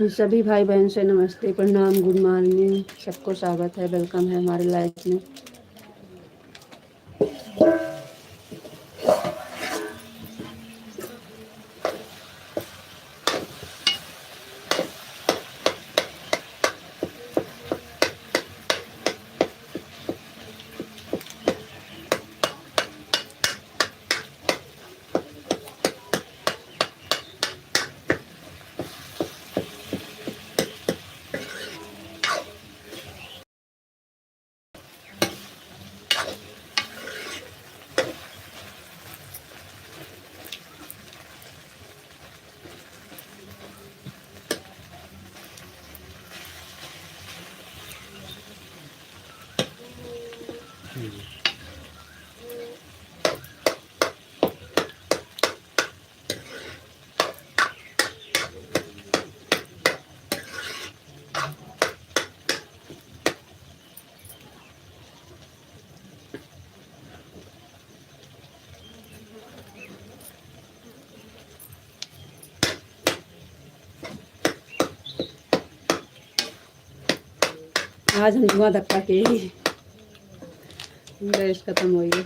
सभी भाई बहन से नमस्ते, प्रणाम, गुड मॉर्निंग। सबको स्वागत है, वेलकम है हमारे लाइफ में। आज हम धुआं धक्का के गैस खत्म हो गई।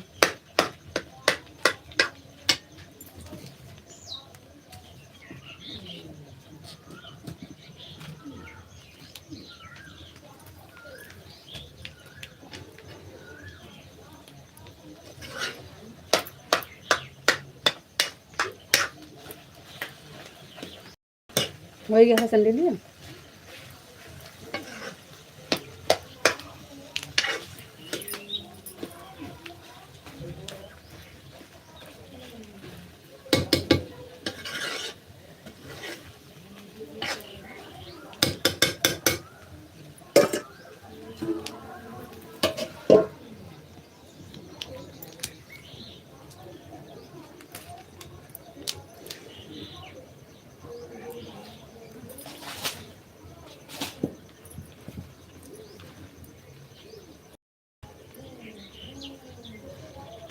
वही गया हसन ले लिया।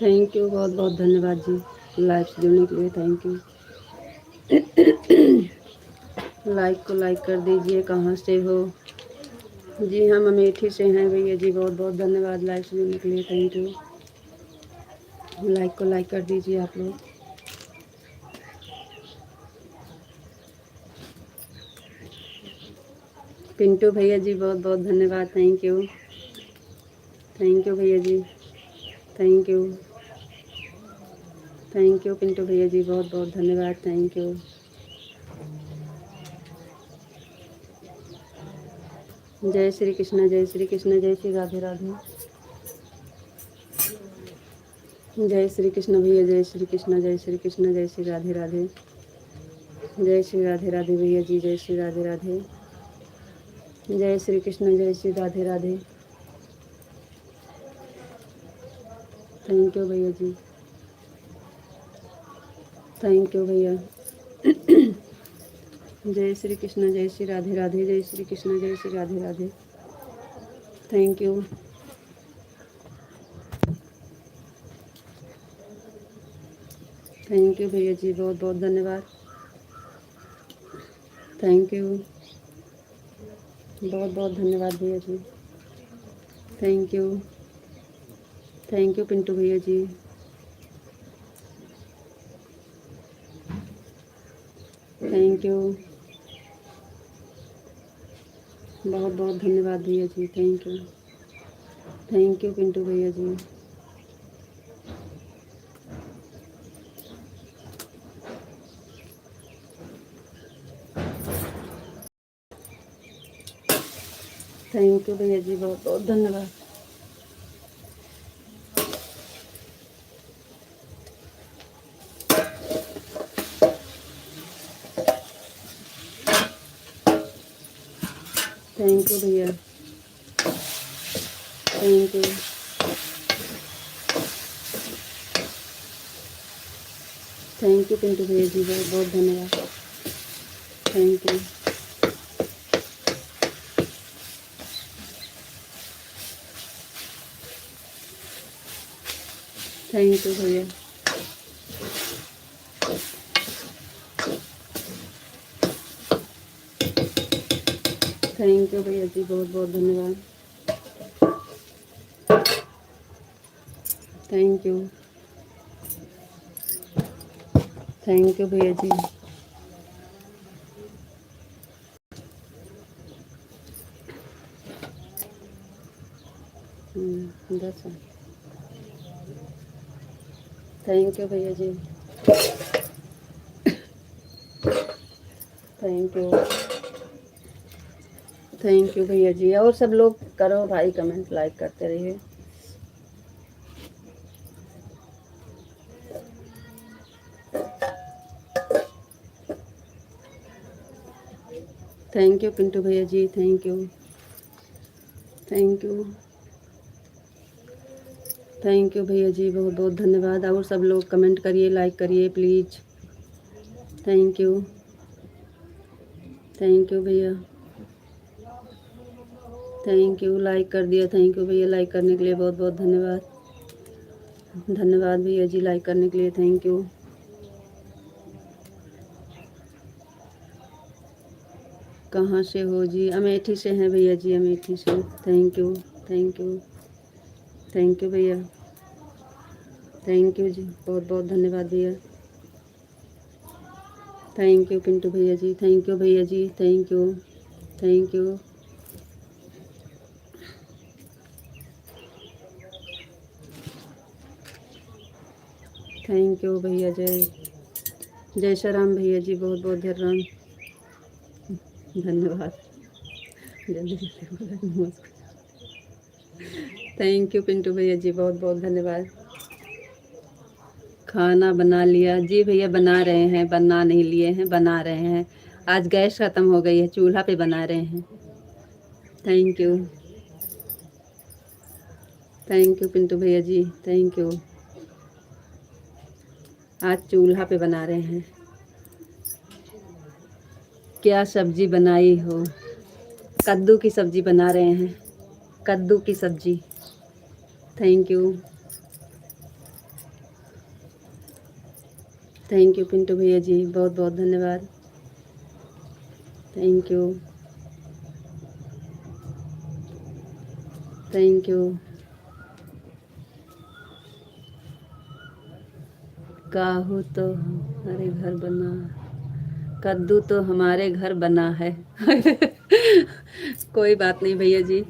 थैंक यू, बहुत बहुत धन्यवाद जी लाइव से जुड़ने के लिए। Thank you. लाइक को लाइक कर दीजिए। कहाँ से हो जी? हम अमेठी से हैं भैया जी। बहुत बहुत धन्यवाद लाइव से जुड़ने के लिए। Thank you. लाइक को लाइक कर दीजिए आप लोग। पिंटू भैया जी बहुत बहुत धन्यवाद। Thank you. थैंक यू भैया जी। Thank you. Thank you Pintu भैया जी, बहुत बहुत धन्यवाद। Thank you. जय श्री कृष्ण, जय श्री कृष्ण, जय श्री राधे राधे। जय श्री कृष्ण भैया, जय श्री कृष्ण, जय श्री कृष्ण, जय श्री राधे राधे। जय श्री राधे राधे भैया जी, जय श्री राधे राधे। जय श्री कृष्ण, जय श्री राधे राधे। थैंक यू भैया जी। थैंक यू भैया। जय श्री कृष्ण, जय श्री राधे राधे। जय श्री कृष्ण, जय Shri Radhe Radhe. Thank you. Thank you भैया जी, बहुत बहुत धन्यवाद। थैंक यू, बहुत बहुत धन्यवाद भैया जी। Thank you. Thank you Pintu भैया जी। थैंक यू, बहुत बहुत धन्यवाद भैया जी। Thank you. Thank you Pintu भैया जी। थैंक यू भैया जी, बहुत बहुत धन्यवाद। थैंक यू भैया। Thank you. Thank you Pintu भैया जी, बहुत बहुत धन्यवाद। Thank you. थैंक यू भैया। थैंक यू भैया जी, बहुत बहुत धन्यवाद। थैंक यू, थैंक यू भैया जी। दस। थैंक यू भैया जी, थैंक यू, थैंक यू भैया जी। और सब लोग करो भाई, कमेंट लाइक करते रहिए। थैंक यू पिंटू भैया जी, thank you, thank you, thank you भैया जी, बहुत बहुत धन्यवाद। और सब लोग कमेंट करिए, लाइक करिए please. Thank you, thank you भैया, थैंक यू, लाइक कर दिया। थैंक यू भैया, लाइक करने के लिए बहुत बहुत धन्यवाद। धन्यवाद भैया जी, लाइक करने के लिए, थैंक यू। कहाँ से हो जी? अमेठी से हैं भैया जी, अमेठी से। Thank you, thank you, thank you भैया, थैंक यू जी, बहुत बहुत धन्यवाद भैया। थैंक यू पिंटू भैया जी, थैंक यू भैया जी, thank you, thank you, thank you भैया। जय श्री राम भैया जी, बहुत बहुत धन्यवाद, धन्यवाद। जल्दी जल्दी बोला, नमस्कार। थैंक यू पिंटू भैया जी, बहुत बहुत धन्यवाद। खाना बना लिया जी भैया, बना रहे हैं, बना नहीं लिए हैं, बना रहे हैं। आज गैस ख़त्म हो गई है, चूल्हा पे बना रहे हैं। Thank you, thank you Pintu भैया जी, थैंक यू। आज चूल्हा पे बना रहे हैं। क्या सब्जी बनाई हो? कद्दू की सब्जी बना रहे हैं, कद्दू की सब्जी। Thank you, thank you Pintu भैया जी, बहुत बहुत धन्यवाद। Thank you, thank you. काहू तो हमारे घर बना, कद्दू तो हमारे घर बना है। कोई बात नहीं भैया जी,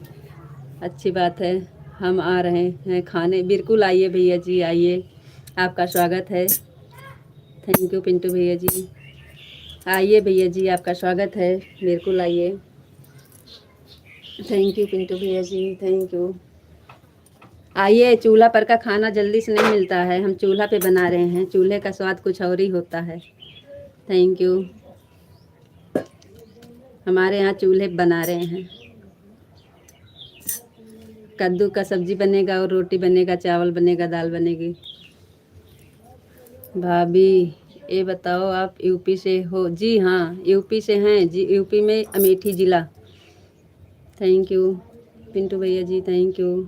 अच्छी बात है। हम आ रहे हैं खाने, बिल्कुल आइए भैया जी, आइए, आपका स्वागत है। थैंक यू पिंटू भैया जी, आइए भैया जी, आपका स्वागत है, बिल्कुल आइए। थैंक यू पिंटू भैया जी, थैंक यू। आइए, चूल्हा पर का खाना जल्दी से नहीं मिलता है, हम चूल्हा पे बना रहे हैं, चूल्हे का स्वाद कुछ और ही होता है। थैंक यू, हमारे यहाँ चूल्हे बना रहे हैं। कद्दू का सब्जी बनेगा और रोटी बनेगा, चावल बनेगा, दाल बनेगी। भाभी ये बताओ, आप यूपी से हो? जी हाँ, यूपी से हैं जी, यूपी में अमेठी ज़िला। थैंक यू पिंटू भैया जी, thank you,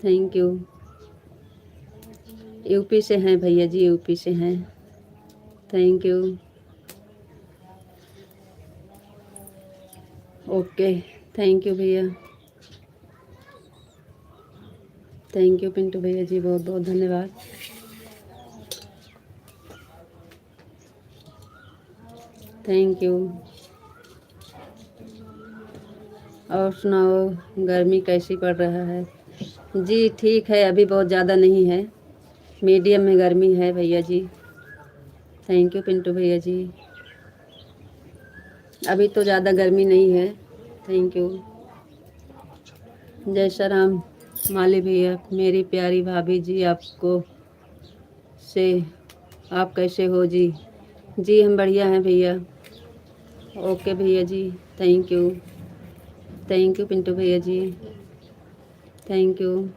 thank you. UP से हैं भैया जी, यूपी से हैं। Thank you, okay, thank you भैया, थैंक यू पिंटू भैया जी, बहुत बहुत धन्यवाद। Thank you. और सुनाओ, गर्मी कैसी पड़ रहा है? जी ठीक है, अभी बहुत ज़्यादा नहीं है, मीडियम में गर्मी है भैया जी। थैंक यू पिंटू भैया जी, अभी तो ज़्यादा गर्मी नहीं है। Thank you. जय श्री राम माली भैया, मेरी प्यारी भाभी जी, आपको से आप कैसे हो जी? जी हम बढ़िया हैं भैया। ओके भैया जी, thank you, thank you Pintu भैया जी, थैंक यू,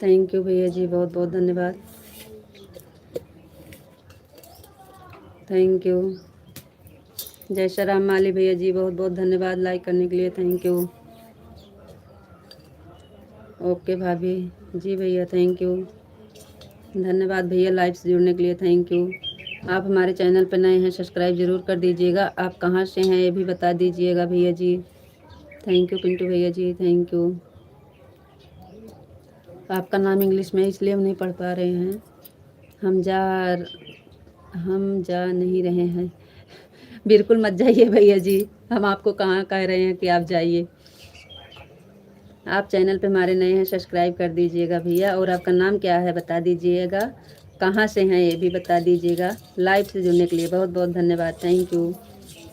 थैंक यू भैया जी, बहुत बहुत धन्यवाद। Thank you. जय श्री राम माली भैया जी, बहुत बहुत धन्यवाद लाइक करने के लिए, थैंक यू। ओके भाभी जी भैया, थैंक यू, धन्यवाद भैया लाइव से जुड़ने के लिए, थैंक यू। आप हमारे चैनल पर नए हैं, सब्सक्राइब ज़रूर कर दीजिएगा। आप कहाँ से हैं ये भी बता दीजिएगा भैया जी। थैंक यू पिंटू भैया जी, थैंक यू। आपका नाम इंग्लिश में इसलिए हम नहीं पढ़ पा रहे हैं। हम जा नहीं रहे हैं। बिल्कुल मत जाइए भैया जी, हम आपको कहाँ कह रहे हैं कि आप जाइए। आप चैनल पे हमारे नए हैं, सब्सक्राइब कर दीजिएगा भैया। और आपका नाम क्या है बता दीजिएगा, कहाँ से हैं ये भी बता दीजिएगा। लाइव से जुड़ने के लिए बहुत बहुत धन्यवाद, थैंक यू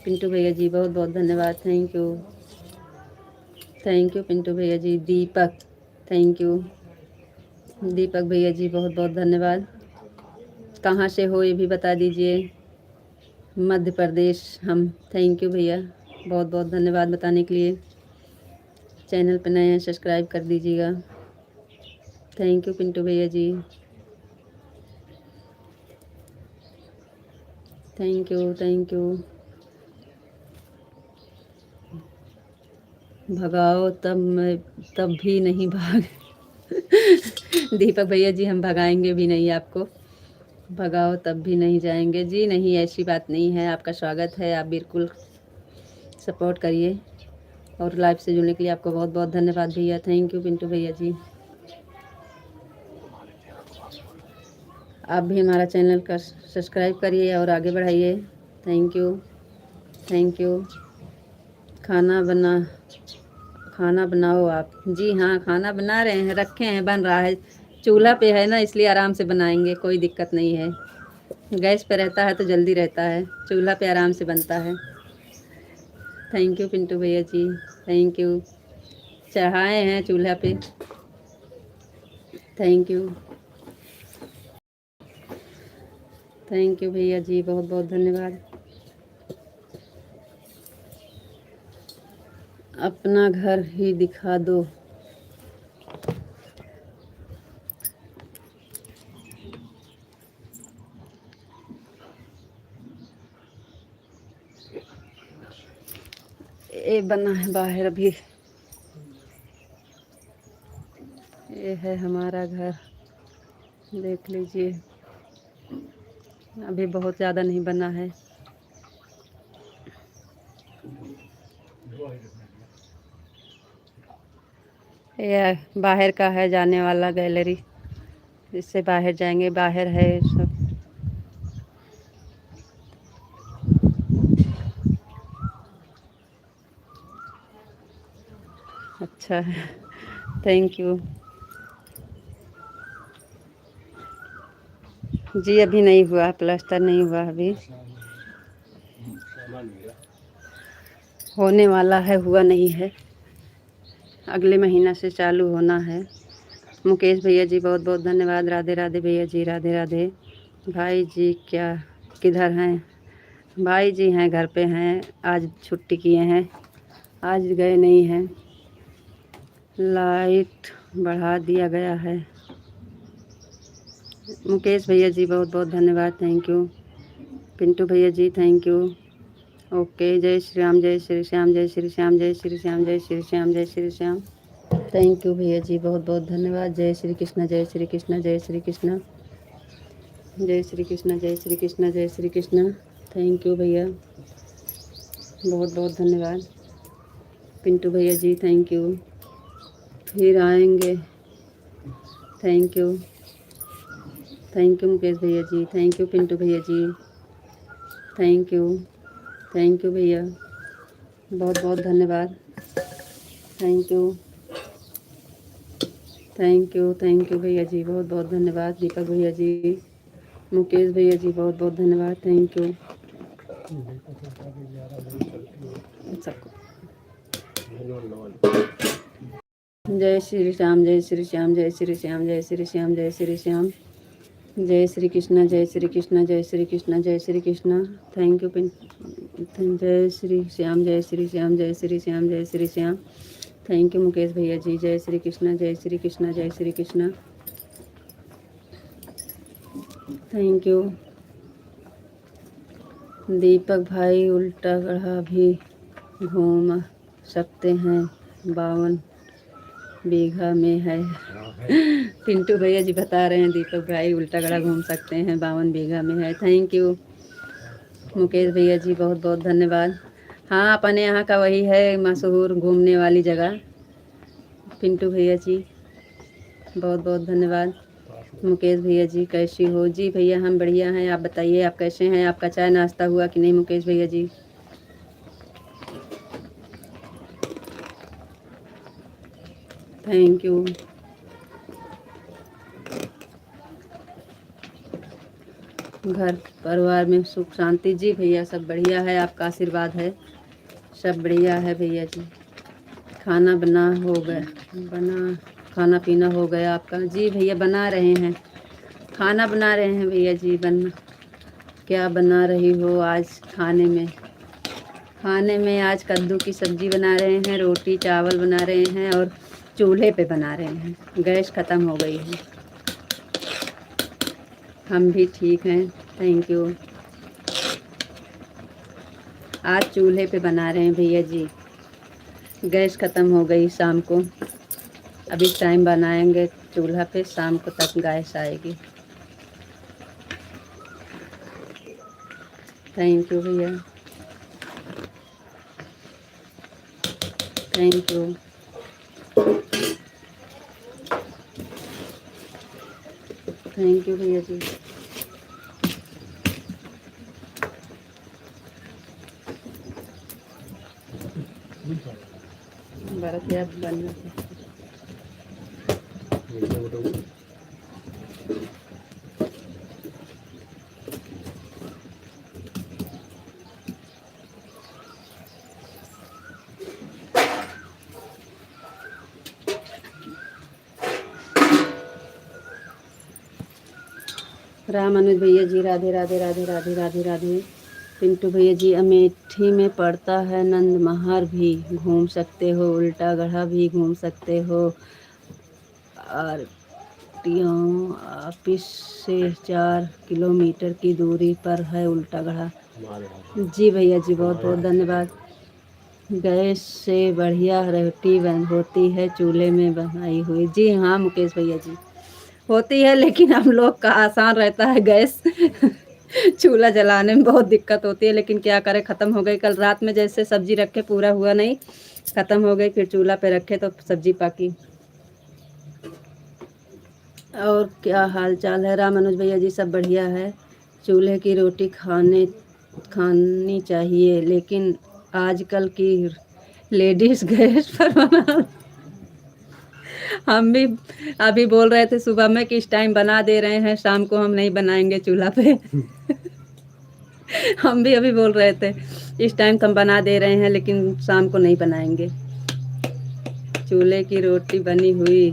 पिंटू भैया जी, बहुत बहुत धन्यवाद, thank you. Thank you Pintu भैया जी। दीपक, थैंक यू दीपक भैया जी, बहुत बहुत धन्यवाद। कहाँ से हो ये भी बता दीजिए। मध्य प्रदेश हम, थैंक यू भैया, बहुत बहुत धन्यवाद बताने के लिए। चैनल पर नए हैं, सब्सक्राइब कर दीजिएगा। थैंक यू पिंटू भैया जी, थैंक यू थैंक यू। भगाओ तब भी नहीं भाग दीपक भैया जी, हम भगाएंगे भी नहीं आपको, भगाओ तब भी नहीं जाएंगे जी। नहीं, ऐसी बात नहीं है, आपका स्वागत है, आप बिल्कुल सपोर्ट करिए। और लाइव से जुड़ने के लिए आपको बहुत बहुत धन्यवाद भैया, थैंक यू पिंटू भैया जी। आप भी हमारा चैनल का सब्सक्राइब करिए और आगे बढ़ाइए, थैंक यू थैंक यू। खाना बनाओ आप जी। हाँ, खाना बना रहे हैं, रखे हैं, बन रहा है। चूल्हा पे है ना, इसलिए आराम से बनाएंगे, कोई दिक्कत नहीं है। गैस पे रहता है तो जल्दी रहता है, चूल्हा पे आराम से बनता है। थैंक यू पिंटू भैया जी, थैंक यू। चढ़ाए हैं चूल्हा पे, थैंक यू थैंक यू भैया जी, बहुत बहुत धन्यवाद। अपना घर ही दिखा दो। ये बना है बाहर अभी, ये है हमारा घर, देख लीजिए। अभी बहुत ज़्यादा नहीं बना है। यह बाहर का है, जाने वाला गैलरी, इससे बाहर जाएंगे, बाहर है सब। अच्छा है, थैंक यू जी। अभी नहीं हुआ, प्लास्टर नहीं हुआ अभी, होने वाला है, हुआ नहीं है, अगले महीना से चालू होना है। मुकेश भैया जी, बहुत बहुत धन्यवाद। राधे राधे भैया जी, राधे राधे। भाई जी क्या किधर हैं? भाई जी हैं, घर पे हैं, आज छुट्टी किए हैं, आज गए नहीं हैं। लाइट बढ़ा दिया गया है। मुकेश भैया जी, बहुत बहुत धन्यवाद, थैंक यू। पिंटू भैया जी, थैंक यू। ओके, जय श्री राम, जय श्री श्याम, जय श्री श्याम, जय श्री श्याम, जय श्री श्याम, जय श्री श्याम। थैंक यू भैया जी, बहुत बहुत धन्यवाद। जय श्री कृष्ण, जय श्री कृष्ण, जय श्री कृष्ण, जय श्री कृष्ण, जय श्री कृष्ण, जय श्री कृष्ण। थैंक यू भैया, बहुत बहुत धन्यवाद। पिंटू भैया जी, थैंक यू। फिर आएंगे, थैंक यू मुकेश भैया जी, थैंक यू पिंटू भैया जी, थैंक यू भैया, बहुत बहुत धन्यवाद, थैंक यू भैया जी, बहुत बहुत धन्यवाद। दीपक भैया जी, मुकेश भैया जी, बहुत बहुत धन्यवाद, थैंक यू सबको। जय श्री श्याम, जय श्री श्याम, जय श्री श्याम, जय श्री श्याम, जय श्री श्याम, जय श्री कृष्ण, जय श्री कृष्ण, जय श्री कृष्ण, जय श्री कृष्ण। थैंक यू जय श्री श्याम, जय श्री श्याम, जय श्री श्याम, जय श्री श्याम। थैंक यू मुकेश भैया जी, जय श्री कृष्ण, जय श्री कृष्ण, जय श्री कृष्ण। Thank you. दीपक भाई, उल्टा गढ़ा भी घूम सकते हैं, बीघा में है। पिंटू भैया जी बता रहे हैं दीपक भाई उल्टा गड़ा घूम सकते हैं, 52 बीघा में है। थैंक यू मुकेश भैया जी, बहुत बहुत धन्यवाद। हाँ, अपने यहाँ का वही है मशहूर घूमने वाली जगह। पिंटू भैया जी बहुत बहुत धन्यवाद। मुकेश भैया जी कैसी हो? जी भैया हम बढ़िया हैं, आप बताइए आप कैसे हैं? आपका चाय नाश्ता हुआ कि नहीं मुकेश भैया जी? Thank you. घर परिवार में सुख शांति? जी भैया सब बढ़िया है, आपका आशीर्वाद है, सब बढ़िया है भैया जी। खाना बना हो गया? खाना पीना हो गया आपका? जी भैया बना रहे हैं, खाना बना रहे हैं भैया जी। क्या बना रही हो आज खाने में? खाने में आज कद्दू की सब्जी बना रहे हैं, रोटी चावल बना रहे हैं और चूल्हे पे बना रहे हैं, गैस ख़त्म हो गई है। हम भी ठीक हैं, थैंक यू। आज चूल्हे पे बना रहे हैं भैया जी, गैस ख़त्म हो गई शाम को। अभी टाइम बनाएंगे चूल्हा पे, शाम को तक गैस आएगी। थैंक यू भैया, थैंक यू। थैंक यू भैया जी। बर्फ या बन राम अनुज भैया जी राधे राधे राधे राधे राधे राधे। पिंटू भैया जी अमेठी में पड़ता है, नंद महर भी घूम सकते हो, उल्टा गढ़ा भी घूम सकते हो, और ऑफिस से 4 किलोमीटर की दूरी पर है उल्टा गढ़ा। जी भैया जी बहुत बहुत धन्यवाद। गैस से बढ़िया रोटी बन होती है चूल्हे में बनाई हुई? जी हाँ मुकेश भैया जी होती है, लेकिन हम लोग का आसान रहता है गैस। चूल्हा जलाने में बहुत दिक्कत होती है, लेकिन क्या करें, ख़त्म हो गई। कल रात में जैसे सब्जी रखे पूरा हुआ नहीं, ख़त्म हो गई, फिर चूल्हा पे रखे तो सब्जी पकी। और क्या हाल चाल है? राम अनुज भैया जी सब बढ़िया है। चूल्हे की रोटी खानी चाहिए, लेकिन आजकल की लेडीज गैस पर बना। हम भी अभी बोल रहे थे सुबह में कि इस टाइम बना दे रहे हैं, शाम को हम नहीं बनाएंगे चूल्हा पे। हम भी अभी बोल रहे थे इस टाइम तो हम बना दे रहे हैं, लेकिन शाम को नहीं बनाएंगे। चूल्हे की रोटी बनी हुई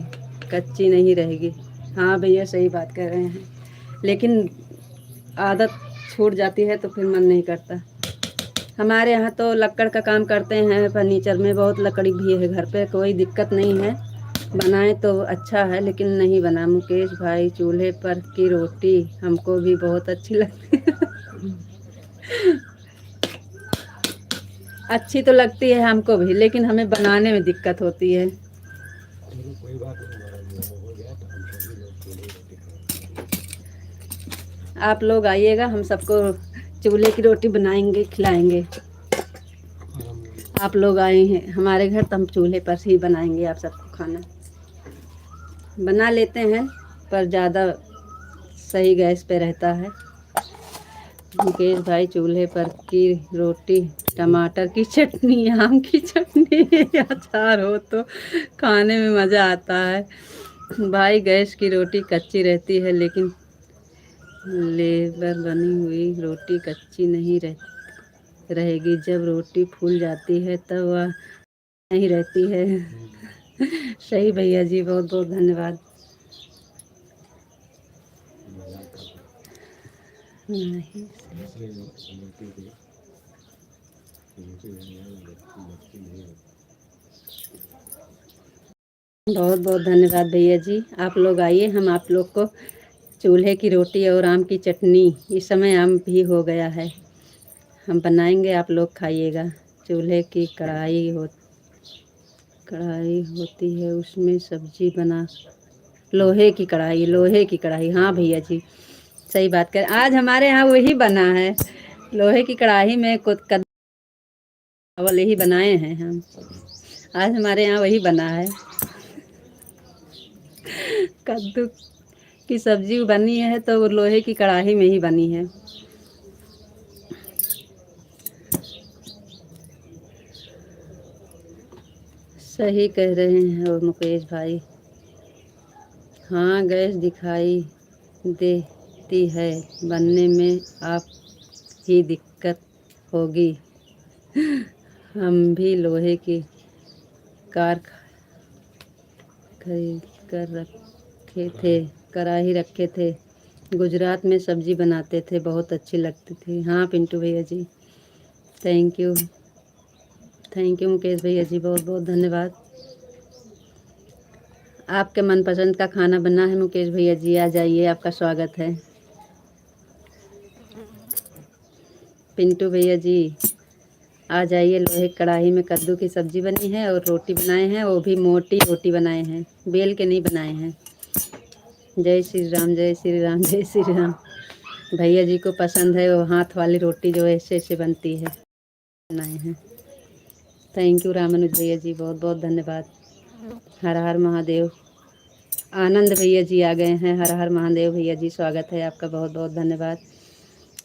कच्ची नहीं रहेगी। हाँ भैया सही बात कर रहे हैं, लेकिन आदत छूट जाती है तो फिर मन नहीं करता। हमारे यहाँ तो लकड़ का काम करते हैं, फर्नीचर में बहुत लकड़ी भी है घर पे, कोई दिक्कत नहीं है। बनाए तो अच्छा है, लेकिन नहीं बना। मुकेश भाई चूल्हे पर की रोटी हमको भी बहुत अच्छी लगती है। अच्छी तो लगती है हमको भी, लेकिन हमें बनाने में दिक्कत होती है। आप लोग आइएगा, हम सबको चूल्हे की रोटी बनाएंगे खिलाएंगे। आप लोग आए हैं हमारे घर तो हम चूल्हे पर ही बनाएंगे आप सबको खाना। बना लेते हैं पर ज़्यादा सही गैस पे रहता है। मुकेश भाई चूल्हे पर की रोटी, टमाटर की चटनी, आम की चटनी, अचार हो तो खाने में मज़ा आता है। भाई गैस की रोटी कच्ची रहती है, लेकिन लेबर बनी हुई रोटी कच्ची नहीं रहेगी। जब रोटी फूल जाती है तब वह नहीं रहती है। सही भैया जी बहुत बहुत धन्यवाद। नहीं बहुत बहुत धन्यवाद भैया जी। आप लोग आइए, हम आप लोग को चूल्हे की रोटी और आम की चटनी, इस समय आम भी हो गया है, हम बनाएंगे, आप लोग खाइएगा। चूल्हे की कढ़ाई हो कढ़ाई होती है उसमें सब्जी बना, लोहे की कढ़ाई, लोहे की कढ़ाई, हाँ भैया जी सही बात कर। आज हमारे यहाँ वही बना है, लोहे की कढ़ाई में कद्दू चावल यही बनाए हैं हम। आज हमारे यहाँ वही बना है, कद्दू की सब्जी बनी है तो वो लोहे की कढ़ाई में ही बनी है। सही कह रहे हैं और मुकेश भाई, हाँ गैस दिखाई देती है, बनने में आप ही दिक्कत होगी। हम भी लोहे की कार खरीद कर रखे थे, कढ़ाई रखे थे, गुजरात में सब्जी बनाते थे, बहुत अच्छी लगती थी। हाँ पिंटू भैया जी, थैंक यू मुकेश भैया जी, बहुत बहुत धन्यवाद। आपके मनपसंद का खाना बना है मुकेश भैया जी, आ जाइए, आपका स्वागत है। पिंटू भैया जी आ जाइए, लोहे कढ़ाई में कद्दू की सब्जी बनी है और रोटी बनाए हैं, वो भी मोटी रोटी बनाए हैं, बेल के नहीं बनाए हैं। जय श्री राम, जय श्री राम, जय श्री राम। भैया जी को पसंद है वो हाथ वाली रोटी जो ऐसे ऐसे बनती है, बनाए हैं। थैंक यू रामानुज भैया जी, बहुत बहुत धन्यवाद। हर हर महादेव। आनंद भैया जी आ गए हैं, हर हर महादेव भैया जी, स्वागत है आपका, बहुत बहुत धन्यवाद।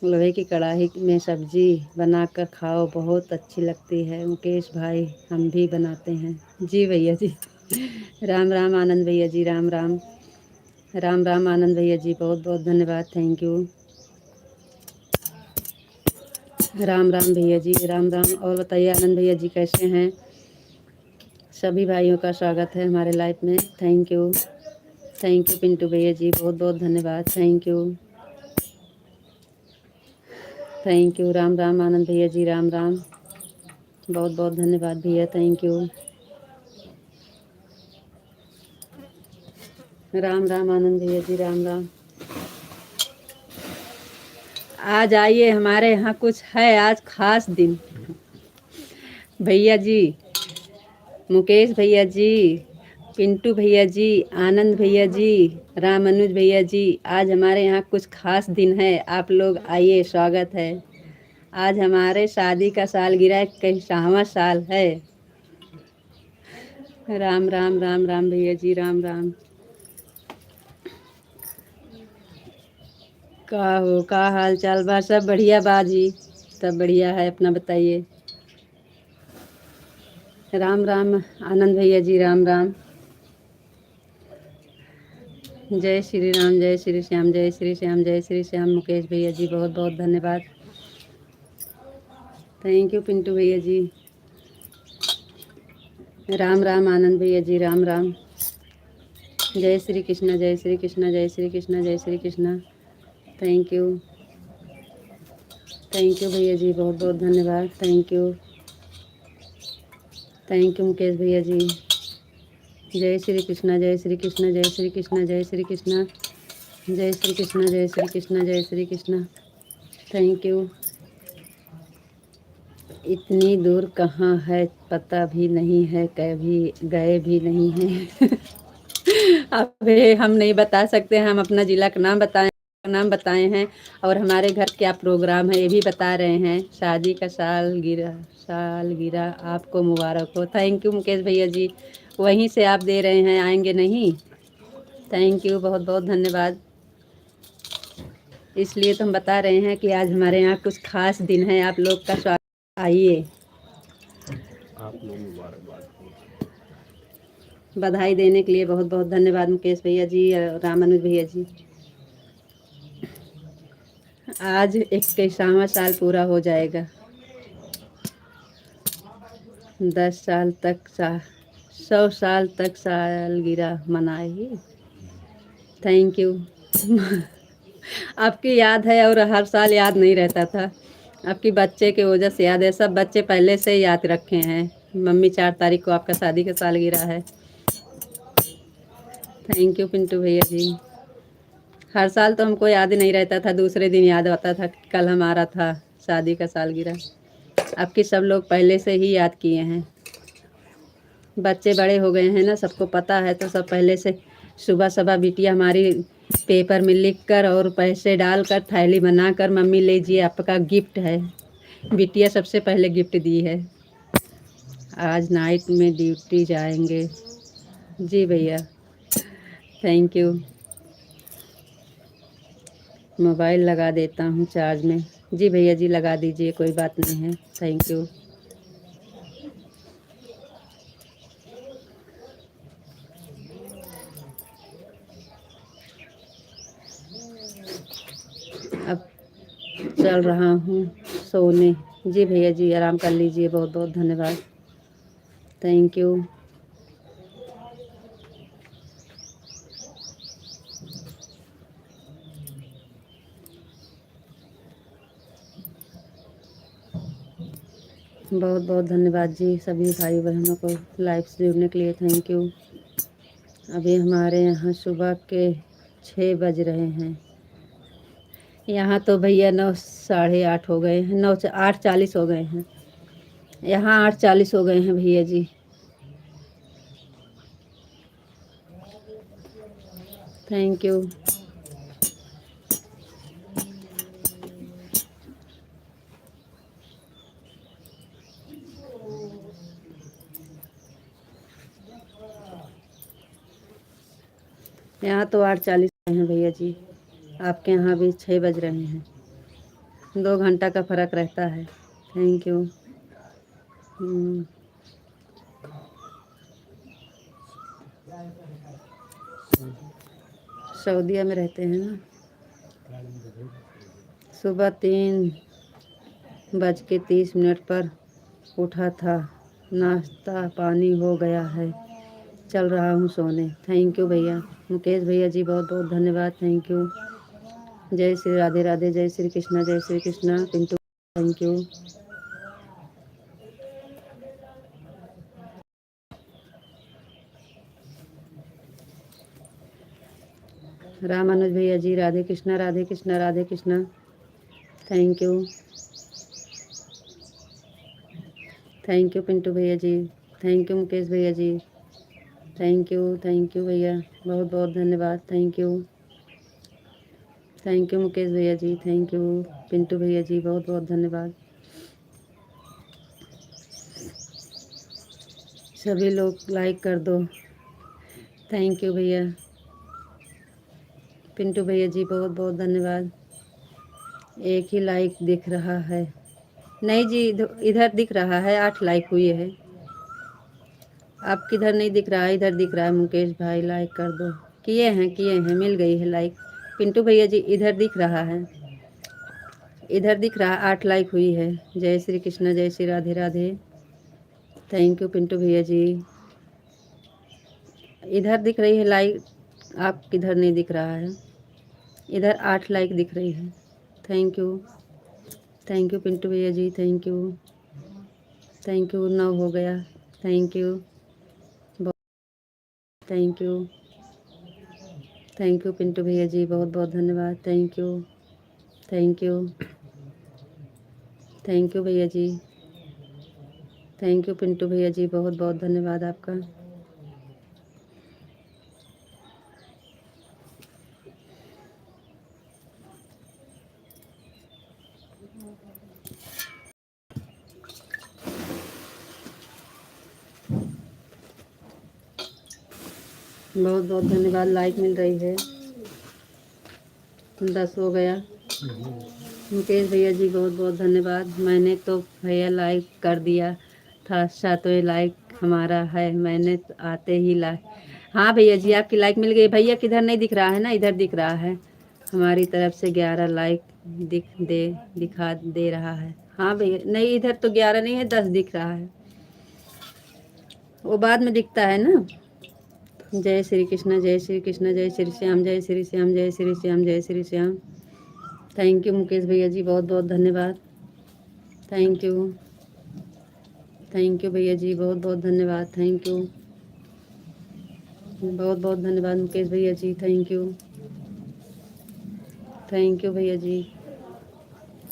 लोहे की कढ़ाई में सब्जी बनाकर खाओ, बहुत अच्छी लगती है मुकेश भाई, हम भी बनाते हैं। जी भैया जी, राम राम आनंद भैया जी, राम राम, राम राम आनंद भैया जी, बहुत बहुत धन्यवाद, थैंक यू। राम राम भैया जी, राम राम। और बताइए आनंद भैया जी कैसे हैं? सभी भाइयों का स्वागत है हमारे लाइफ में, थैंक यू पिंटू भैया जी, बहुत बहुत धन्यवाद, थैंक यू राम राम आनंद भैया जी, राम राम, बहुत बहुत धन्यवाद भैया, थैंक यू। राम राम आनंद भैया जी, राम राम। आज आइए, हमारे यहाँ कुछ है आज खास दिन। भैया जी, मुकेश भैया जी, पिंटू भैया जी, आनंद भैया जी, रामानुज भैया जी, आज हमारे यहाँ कुछ खास दिन है, आप लोग आइए, स्वागत है। आज हमारे शादी का सालगिरह 21वां साल है। राम राम, राम राम भैया जी, राम राम। का हाल चाल बा? सब बढ़िया बाजी, सब बढ़िया है, अपना बताइए। राम राम आनंद भैया जी, राम राम। जय श्री राम, जय श्री श्याम, जय श्री श्याम, जय श्री श्याम मुकेश भैया जी, बहुत बहुत धन्यवाद, थैंक यू पिंटू भैया जी। राम राम आनंद भैया जी, राम राम। जय श्री कृष्णा, जय श्री कृष्णा, जय श्री कृष्णा, जय श्री कृष्णा, थैंक यू भैया जी, बहुत बहुत धन्यवाद, थैंक यू मुकेश भैया जी। जय श्री कृष्णा, जय श्री कृष्णा, जय श्री कृष्णा, जय श्री कृष्णा, जय श्री कृष्णा, जय श्री कृष्णा, जय श्री कृष्णा, थैंक यू। इतनी दूर कहाँ है पता भी नहीं है, कभी गए भी नहीं हैं। अबे हम नहीं बता सकते, हम अपना ज़िला का नाम बताए हैं और हमारे घर क्या प्रोग्राम है ये भी बता रहे हैं। शादी का सालगिरह आपको मुबारक हो। थैंक यू मुकेश भैया जी, वहीं से आप दे रहे हैं, आएंगे नहीं? थैंक यू, बहुत बहुत धन्यवाद। इसलिए तो हम बता रहे हैं कि आज हमारे यहाँ कुछ खास दिन है, आप लोग का स्वागत, आइए। आप लोग मुबारकबाद, बधाई देने के लिए बहुत बहुत धन्यवाद मुकेश भैया जी, रामानुज भैया जी। आज 21वां साल पूरा हो जाएगा, 10 साल तक 100 साल तक सालगिरह मनाएगी। Thank you. आपकी याद है और हर साल याद नहीं रहता था, आपकी बच्चे की वजह से याद है, सब बच्चे पहले से ही याद रखे हैं। मम्मी 4 तारीख को आपका शादी का सालगिरह है। थैंक यू पिंटू भैया जी। हर साल तो हमको याद ही नहीं रहता था, दूसरे दिन याद आता था कि कल हमारा था शादी का सालगिरह। आपके सब लोग पहले से ही याद किए हैं। बच्चे बड़े हो गए हैं ना, सबको पता है, तो सब पहले से सुबह सुबह बिटिया हमारी पेपर में लिख कर और पैसे डालकर थैली बनाकर, मम्मी लीजिए आपका गिफ्ट है। बिटिया सबसे पहले गिफ्ट दी है। आज नाइट में ड्यूटी जाएंगे। जी भैया, थैंक यू। मोबाइल लगा देता हूँ चार्ज में। जी भैया जी, लगा दीजिए, कोई बात नहीं है। Thank you. अब चल रहा हूँ सोने। जी भैया जी, आराम कर लीजिए। बहुत बहुत धन्यवाद। Thank you. बहुत बहुत धन्यवाद जी सभी भाई बहनों को लाइव से जुड़ने के लिए। Thank you. अभी हमारे यहाँ सुबह के 6 बज रहे हैं। यहाँ तो भैया 9 साढ़े 8 हो गए हैं। 8:40 हो गए हैं। यहाँ 8:40 हो गए हैं भैया जी। Thank you. यहाँ तो 8:40 हैं भैया जी। आपके यहाँ भी 6 बज रहे हैं। 2 घंटा का फ़र्क रहता है। Thank you. सऊदीया में रहते हैं ना। सुबह 3:30 पर उठा था। नाश्ता पानी हो गया है। चल रहा हूँ सोने। थैंक यू भैया। मुकेश भैया जी, बहुत बहुत धन्यवाद। Thank you. जय श्री राधे राधे, जय श्री कृष्णा, जय श्री कृष्णा। Pintu, thank you. राम अनुज भैया जी, Radhe Krishna, Radhe Krishna, Radhe Krishna. Thank you. Thank you Pintu भैया जी। थैंक यू मुकेश भैया जी। थैंक यू भैया, बहुत बहुत धन्यवाद। Thank you. Thank you Mukesh भैया जी। थैंक यू पिंटू भैया जी, बहुत बहुत धन्यवाद। सभी लोग लाइक कर दो। थैंक यू भैया। पिंटू भैया जी, बहुत बहुत धन्यवाद। एक ही लाइक दिख रहा है। नहीं जी, इधर दिख रहा है, 8 लाइक हुई है। आप किधर नहीं दिख रहा है? इधर दिख रहा है। मुकेश भाई लाइक कर दो। किए हैं, मिल गई है लाइक। पिंटू भैया जी, इधर दिख रहा है। इधर दिख रहा है, 8 लाइक हुई है। जय श्री कृष्ण, जय श्री राधे राधे। थैंक यू पिंटू भैया जी। इधर दिख रही है लाइक, आप किधर नहीं दिख रहा है? इधर 8 लाइक दिख रही है। Thank you. Thank you Pintu भैया जी। Thank you. Thank you. 9 हो गया। Thank you. Thank you. Thank you Pintu भैया जी, बहुत बहुत धन्यवाद। Thank you. Thank you. Thank you भैया जी। थैंक यू पिंटू भैया जी, बहुत बहुत धन्यवाद आपका। बहुत बहुत धन्यवाद। लाइक मिल रही है। 10 हो गया। मुकेश भैया जी, बहुत बहुत धन्यवाद। मैंने तो भैया लाइक कर दिया था। 7वें लाइक हमारा है। मैंने तो आते ही लाइक। हाँ भैया जी, आपकी लाइक मिल गई। भैया किधर नहीं दिख रहा है ना, इधर दिख रहा है। हमारी तरफ से 11 लाइक दिखा दे रहा है। हाँ भैया, नहीं इधर तो 11 नहीं है, 10 दिख रहा है। वो बाद में दिखता है ना। जय श्री कृष्ण, जय श्री कृष्ण, जय श्री श्याम, जय श्री श्याम, जय श्री श्याम, जय श्री श्याम। थैंक यू मुकेश भैया जी, बहुत बहुत धन्यवाद। Thank you. थैंक यू भैया जी, बहुत बहुत धन्यवाद। Thank you. बहुत बहुत धन्यवाद मुकेश भैया जी। Thank you. थैंक यू भैया जी।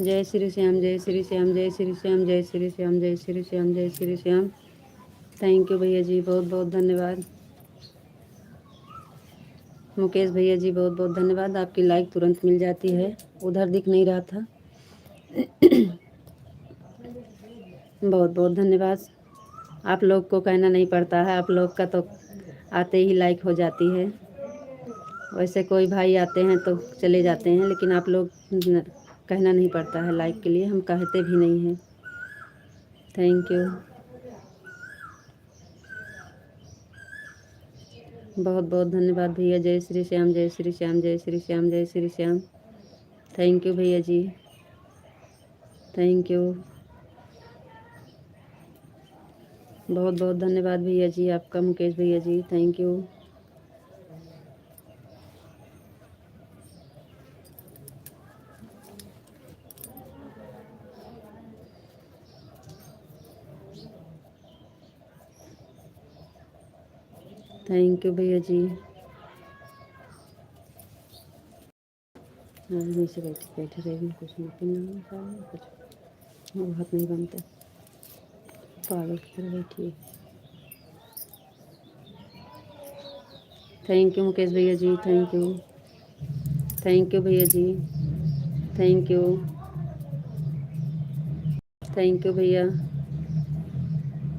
जय श्री श्याम, जय श्री श्याम, जय श्री श्याम, जय श्री श्याम, जय श्री श्याम, जय श्री श्याम। थैंक यू भैया जी, बहुत बहुत धन्यवाद। मुकेश भैया जी बहुत बहुत धन्यवाद। आपकी लाइक तुरंत मिल जाती है, उधर दिख नहीं रहा था। बहुत बहुत धन्यवाद। आप लोग को कहना नहीं पड़ता है, आप लोग का तो आते ही लाइक हो जाती है। वैसे कोई भाई आते हैं तो चले जाते हैं, लेकिन आप लोग कहना नहीं पड़ता है लाइक के लिए, हम कहते भी नहीं हैं। Thank you. बहुत बहुत धन्यवाद भैया। जय श्री श्याम, जय श्री श्याम, जय श्री श्याम, जय श्री श्याम। थैंक यू भैया जी, थैंक यू। बहुत बहुत धन्यवाद भैया जी आपका, मुकेश भैया जी, थैंक यू। थैंक यू भैया जी। आदमी से बैठे बैठे रहेगी, कुछ नहीं कुछ वो हाथ नहीं बनता, पागल की तरह बैठिए। थैंक यू मुकेश भैया जी, थैंक यू। थैंक यू भैया जी, थैंक यू। थैंक यू भैया,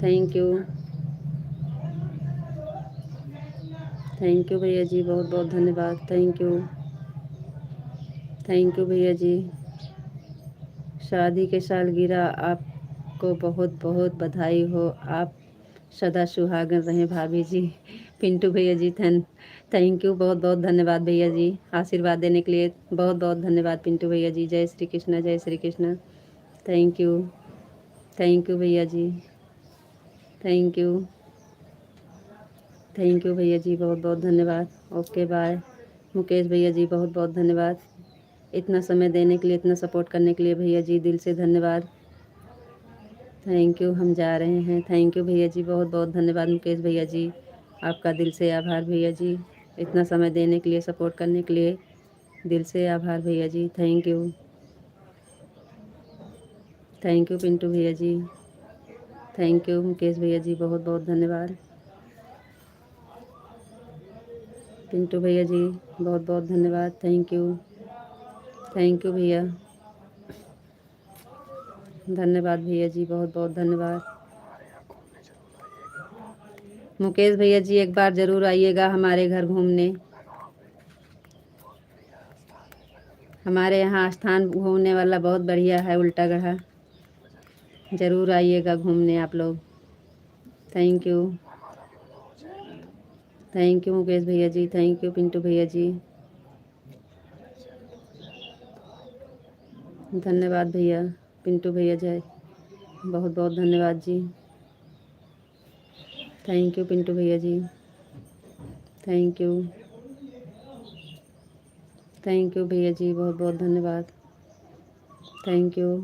थैंक यू। थैंक यू भैया जी, बहुत बहुत धन्यवाद। थैंक यू, थैंक यू भैया जी। शादी के सालगिरह आपको बहुत बहुत बधाई हो, आप सदा सुहागन रहें भाभी जी। पिंटू भैया जी थैंक यू, बहुत बहुत धन्यवाद भैया जी, आशीर्वाद देने के लिए बहुत बहुत धन्यवाद पिंटू भैया जी। जय श्री कृष्ण, जय Shri Krishna. Thank you, thank you भैया जी, थैंक यू। थैंक यू भैया जी, बहुत बहुत धन्यवाद। Okay bye. मुकेश भैया जी बहुत बहुत धन्यवाद, इतना समय देने के लिए, इतना सपोर्ट करने के लिए भैया जी, दिल से धन्यवाद। थैंक यू, हम जा रहे हैं। थैंक यू भैया जी, बहुत बहुत धन्यवाद मुकेश भैया जी, आपका दिल से आभार भैया जी, इतना समय देने के लिए, सपोर्ट करने के लिए दिल से आभार भैया जी। Thank you, thank you Pintu भैया जी, थैंक यू मुकेश भैया जी, बहुत बहुत धन्यवाद। पिंटू भैया जी बहुत बहुत धन्यवाद, थैंक यू, थैंक यू भैया, धन्यवाद भैया जी, बहुत बहुत धन्यवाद। मुकेश भैया जी एक बार ज़रूर आइएगा हमारे घर घूमने, हमारे यहाँ स्थान घूमने वाला बहुत बढ़िया है, उल्टा गढ़ा। ज़रूर आइएगा घूमने आप लोग। Thank you, thank you Mukesh भैया जी, थैंक यू पिंटू भैया जी, धन्यवाद भैया। पिंटू भैया जय, बहुत बहुत धन्यवाद जी। थैंक यू पिंटू भैया जी, थैंक यू, थैंक यू भैया जी, बहुत बहुत धन्यवाद। थैंक यू,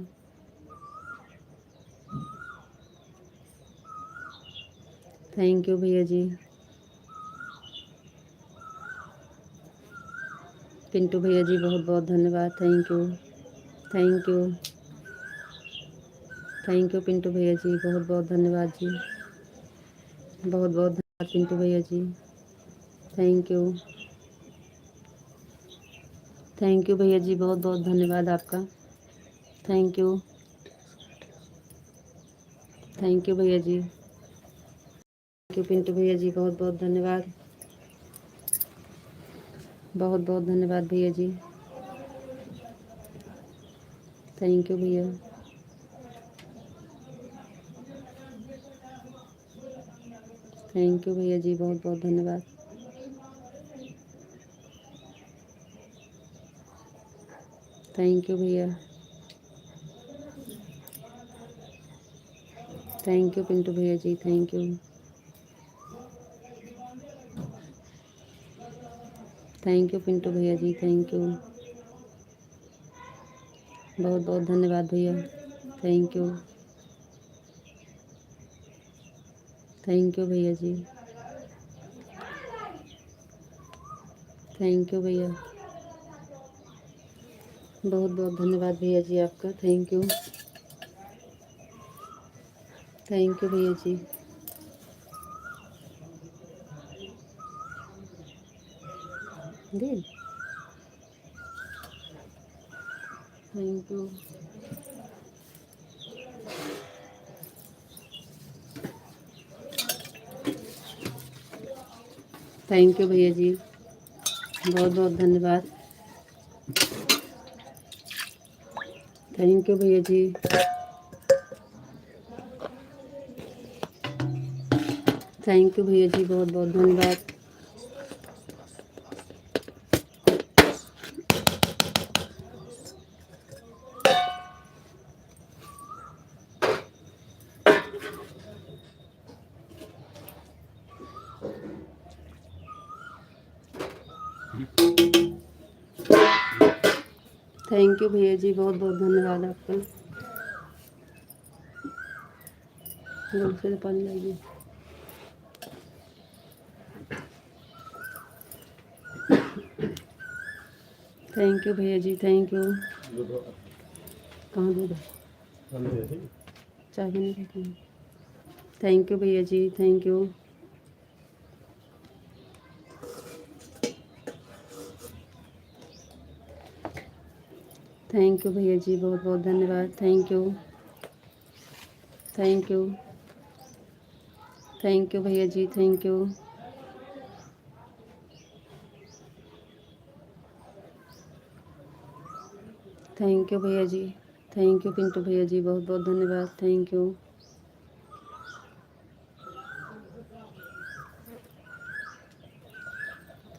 थैंक यू भैया जी। पिंटू भैया जी बहुत बहुत धन्यवाद, thank you, thank you, thank you Pintu भैया जी, बहुत बहुत धन्यवाद जी, बहुत बहुत धन्यवाद पिंटू भैया जी। थैंक यू, थैंक यू भैया जी, बहुत बहुत धन्यवाद आपका। थैंक यू, थैंक यू भैया जी, थैंक यू पिंटू भैया जी, बहुत बहुत धन्यवाद, बहुत बहुत धन्यवाद भैया जी। थैंक यू भैया, थैंक यू भैया जी, बहुत बहुत धन्यवाद। थैंक यू भैया, थैंक यू पिंटू भैया जी, thank you, thank you Pintu भैया जी, थैंक यू, बहुत बहुत धन्यवाद भैया। थैंक यू, थैंक यू भैया जी, थैंक यू भैया, बहुत बहुत धन्यवाद भैया जी आपका। थैंक यू, थैंक यू भैया जी, दे थैंक यू। थैंक यू भैया जी, बहुत बहुत धन्यवाद। थैंक यू भैया जी। थैंक यू भैया जी, बहुत बहुत धन्यवाद। थैंक यू भैया जी, बहुत बहुत धन्यवाद आपका। से पानी लाइए। थैंक यू भैया जी, थैंक यू। कहाँ दूध है? चाय भी नहीं पीती। थैंक यू भैया जी, थैंक यू। थैंक यू भैया जी, बहुत बहुत धन्यवाद। Thank you, thank you, thank you भैया जी, थैंक यू। थैंक यू भैया जी, थैंक यू पिंटू भैया जी, बहुत बहुत धन्यवाद। Thank you.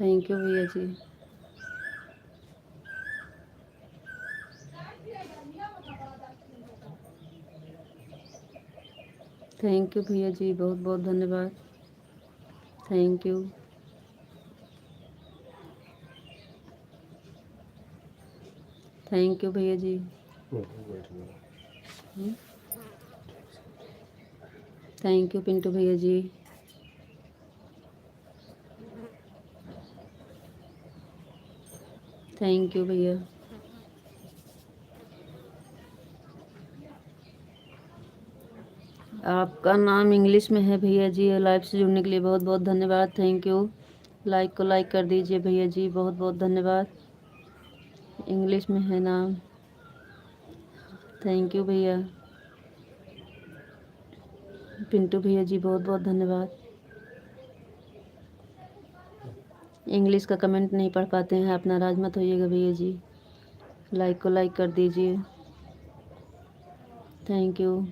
थैंक यू भैया जी। थैंक यू भैया जी, बहुत बहुत धन्यवाद। Thank you. थैंक यू भैया जी। थैंक यू पिंटू भैया जी। थैंक यू भैया। आपका नाम इंग्लिश में है भैया जी, और लाइव से जुड़ने के लिए बहुत बहुत धन्यवाद। Thank you. लाइक को लाइक कर दीजिए भैया जी, बहुत बहुत धन्यवाद। इंग्लिश में है नाम। थैंक यू भैया। पिंटू भैया जी, बहुत बहुत धन्यवाद। इंग्लिश का कमेंट नहीं पढ़ पाते हैं, आप नाराज मत होइएगा भैया जी। लाइक को लाइक कर दीजिए। Thank you.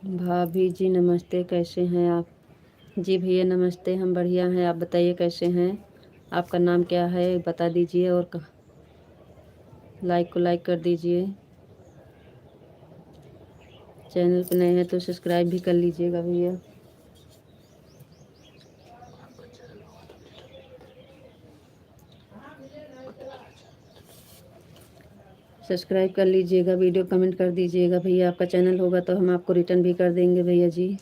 भाभी जी नमस्ते, कैसे हैं आप? जी भैया नमस्ते, हम बढ़िया हैं, आप बताइए कैसे हैं? आपका नाम क्या है बता दीजिए, और लाइक को लाइक कर दीजिए। चैनल पर नए हैं तो सब्सक्राइब भी कर लीजिएगा भैया। सब्सक्राइब कर लीजिएगा, वीडियो कमेंट कर दीजिएगा भैया। आपका चैनल होगा तो हम आपको रिटर्न भी कर देंगे भैया जी।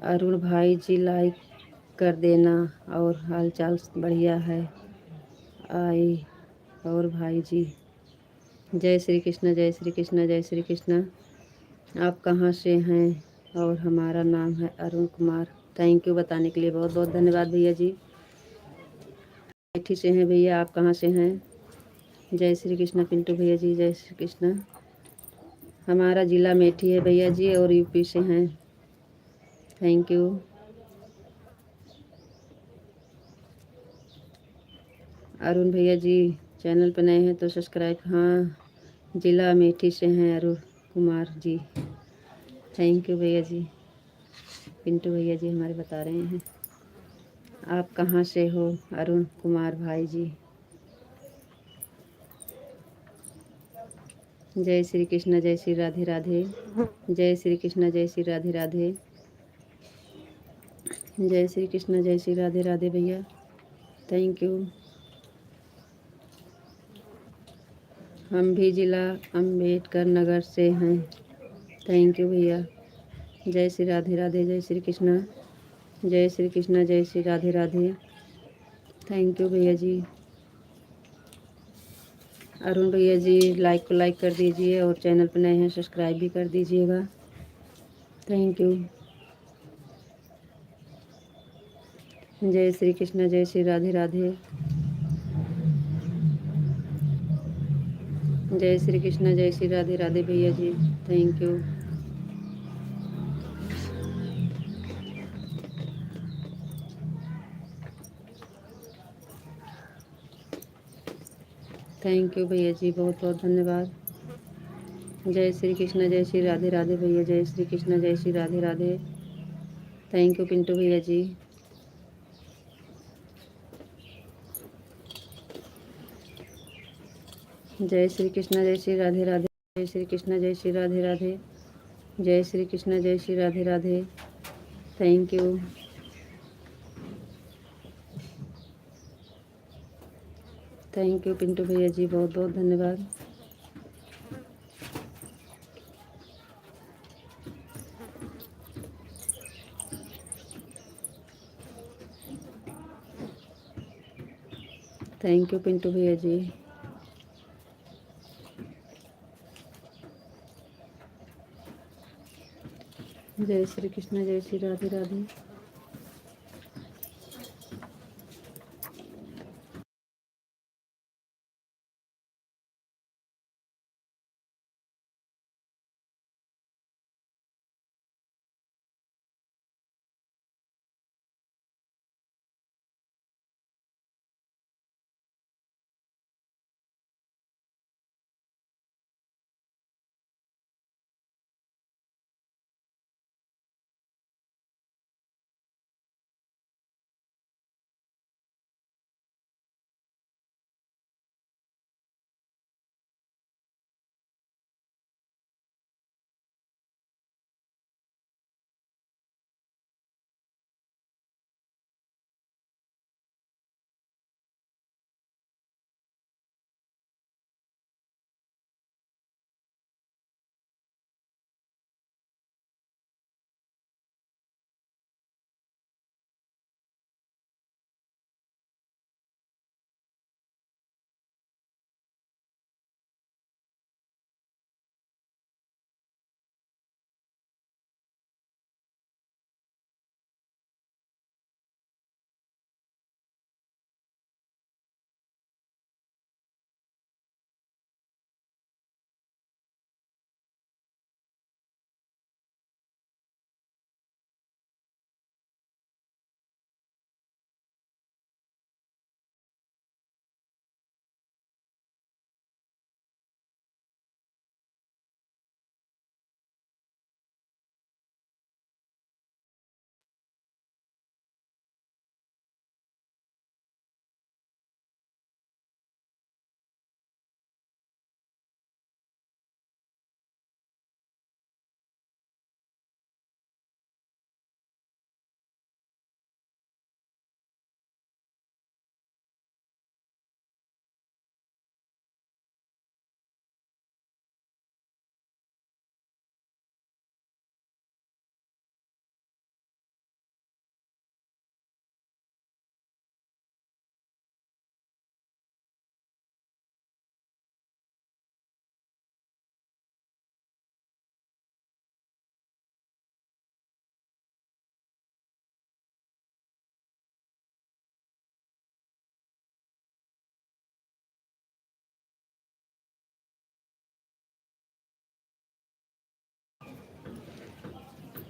अरुण भाई जी लाइक कर देना, और हाल चाल बढ़िया है। आई और भाई जी, जय श्री कृष्ण, जय श्री कृष्ण, जय श्री कृष्ण। आप कहाँ से हैं? और हमारा नाम है अरुण कुमार। थैंक यू बताने के लिए, बहुत बहुत धन्यवाद भैया जी। अमेठी से हैं भैया, आप कहाँ से हैं? जय श्री कृष्ण पिंटू भैया जी, जय श्री कृष्ण। हमारा ज़िला अमेठी है भैया जी, और यूपी से हैं। Thank you. अरुण भैया जी, चैनल पर नए हैं तो सब्सक्राइब। हाँ, ज़िला अमेठी से हैं अरुण कुमार जी। थैंक यू भैया जी। पिंटू भैया जी हमारे बता रहे हैं। आप कहाँ से हो अरुण कुमार भाई जी? जय श्री कृष्ण, जय श्री राधे राधे। जय श्री कृष्ण, जय श्री राधे राधे। जय श्री कृष्ण, जय श्री राधे राधे भैया। Thank you. हम भी ज़िला अम्बेडकर नगर से हैं। थैंक यू भैया। जय श्री राधे राधे, जय श्री कृष्ण, जय श्री कृष्ण, जय श्री राधे राधे। थैंक यू भैया जी। अरुण भैया जी लाइक को लाइक कर दीजिए और चैनल पर नए हैं सब्सक्राइब भी कर दीजिएगा। Thank you. जय श्री कृष्ण, जय श्री राधे राधे। जय श्री कृष्ण, जय श्री राधे राधे भैया जी, थैंक यू। थैंक यू भैया जी, बहुत बहुत धन्यवाद। जय श्री कृष्ण, जय श्री राधे राधे भैया, जय श्री कृष्ण, जय श्री राधे राधे। थैंक यू पिंटू भैया जी। जय श्री कृष्ण, जय श्री राधे राधे। जय श्री कृष्ण, जय श्री राधे राधे। जय श्री कृष्ण, जय Shri Radhe Radhe. Thank you. Thank you Pintu भैया जी, बहुत बहुत धन्यवाद। थैंक यू पिंटू भैया जी। जय श्री कृष्ण, जय श्री राधे राधे।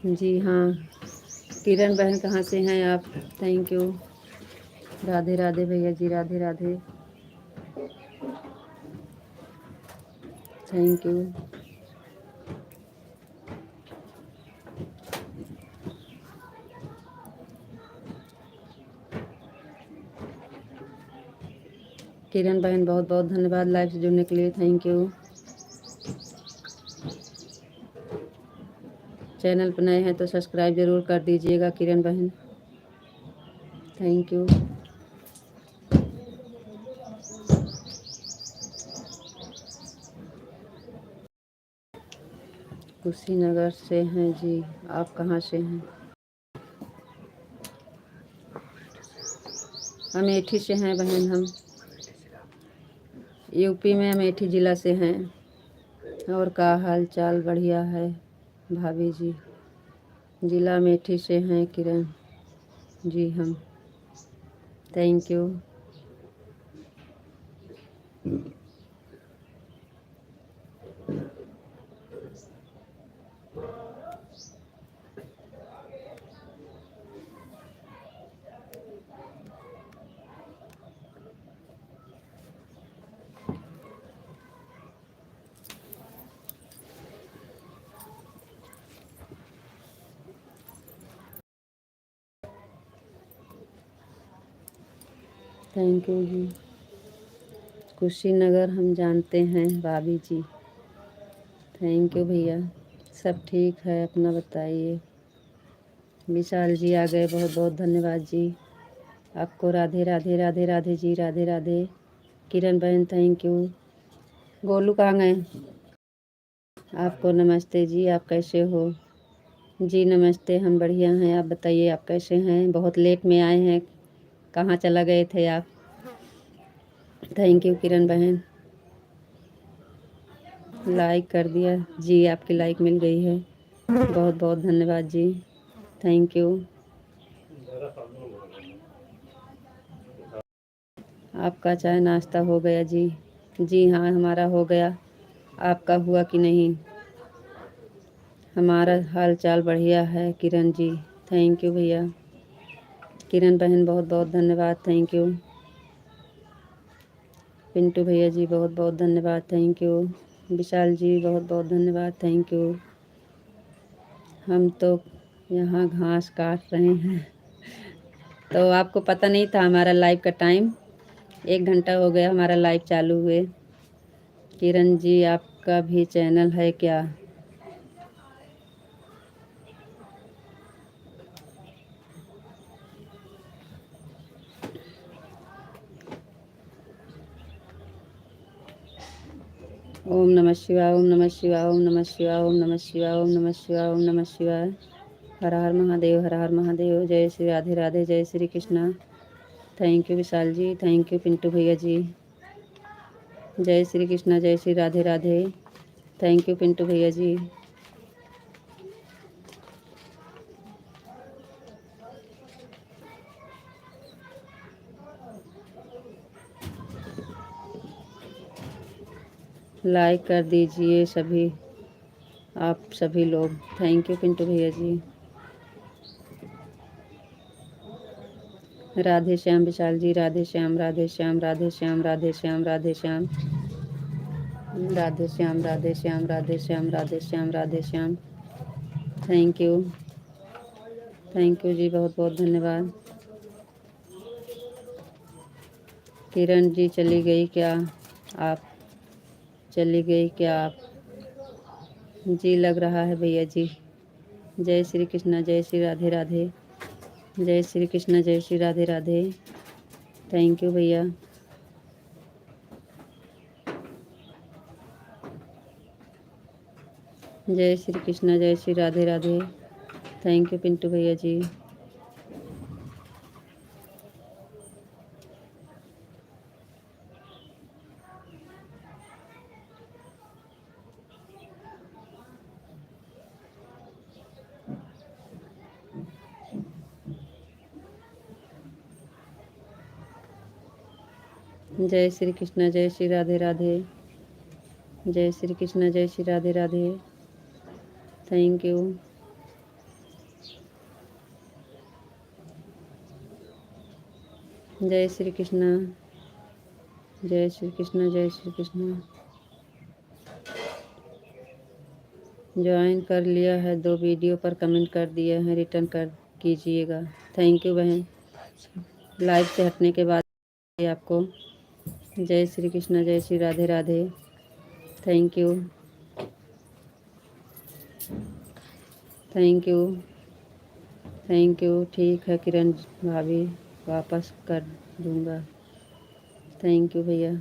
जी हाँ, किरण बहन कहाँ से हैं आप? Thank you. राधे राधे भैया जी, राधे राधे। Thank you. किरण बहन बहुत बहुत धन्यवाद लाइव से जुड़ने के लिए, थैंक यू। चैनल पर नए हैं तो सब्सक्राइब ज़रूर कर दीजिएगा किरण बहन, थैंक यू। कुशीनगर से हैं जी, आप कहाँ से हैं? अमेठी से हैं बहन हम, यूपी में अमेठी ज़िला से हैं। और का हाल चाल? बढ़िया है भाभी जी। ज़िला अमेठी से हैं किरण जी हम। Thank you. थैंक यू जी। कुशीनगर हम जानते हैं भाभी जी। थैंक यू भैया। सब ठीक है, अपना बताइए। विशाल जी आ गए, बहुत बहुत धन्यवाद जी आपको। राधे राधे राधे राधे जी, राधे राधे। किरण बहन थैंक यू। गोलू कहाँ गए? आपको नमस्ते जी, आप कैसे हो? जी नमस्ते, हम बढ़िया हैं, आप बताइए आप कैसे हैं? बहुत लेट में आए हैं, कहाँ चला गए थे आप? थैंक यू किरण बहन। लाइक कर दिया जी, आपकी लाइक मिल गई है, बहुत बहुत धन्यवाद जी। Thank you. आपका चाय नाश्ता हो गया जी? जी हाँ, हमारा हो गया। आपका हुआ कि नहीं? हमारा हाल चाल बढ़िया है किरण जी। थैंक यू भैया। किरण बहन बहुत बहुत धन्यवाद, थैंक यू। पिंटू भैया जी बहुत बहुत धन्यवाद, थैंक यू। विशाल जी बहुत बहुत धन्यवाद, थैंक यू। हम तो यहाँ घास काट रहे हैं। तो आपको पता नहीं था हमारा लाइव का टाइम? 1 घंटा हो गया हमारा लाइव चालू हुए। किरण जी आपका भी चैनल है क्या? ओम नमः शिवाय, ओम नमः शिवाय, ओम नमः शिवाय, ओम नमः शिवाय, ओम नमः शिवाय, ओम नमः शिवाय। हर हर महादेव, हर हर महादेव। जय श्री राधे राधे, जय Shri Krishna. Thank you Vishal ji, thank you Pintu भैया जी। जय श्री कृष्णा, जय श्री राधे राधे। थैंक यू पिंटू भैया जी। लाइक कर दीजिए सभी, आप सभी लोग। थैंक यू पिंटू भैया जी। Radhe Shyam Vishal ji, Radhe Shyam, Radhe Shyam, Radhe Shyam, Radhe Shyam, Radhe Shyam, Radhe Shyam, Radhe Shyam, Radhe Shyam, Radhe Shyam, Radhe Shyam. Thank you, thank you जी, बहुत बहुत धन्यवाद। किरण जी चली गई क्या आप? चली गई क्या आप? जी लग रहा है भैया जी। जय श्री कृष्णा, जय श्री राधे राधे। जय श्री कृष्णा, जय श्री राधे राधे। थैंक यू भैया। जय श्री कृष्णा, जय श्री राधे राधे। थैंक यू पिंटू भैया जी। जय श्री कृष्णा, जय श्री राधे राधे। जय श्री कृष्णा, जय श्री राधे राधे। Thank you. जय श्री कृष्णा, जय श्री कृष्णा, जय श्री कृष्णा। ज्वाइन कर लिया है, 2 वीडियो पर कमेंट कर दिए हैं, रिटर्न कर कीजिएगा। थैंक यू बहन। लाइव से हटने के बाद आपको। जय श्री कृष्णा, जय Shri Radhe Radhe. Thank you, thank you, thank you. ठीक है किरण भाभी, वापस कर दूंगा। थैंक यू भैया।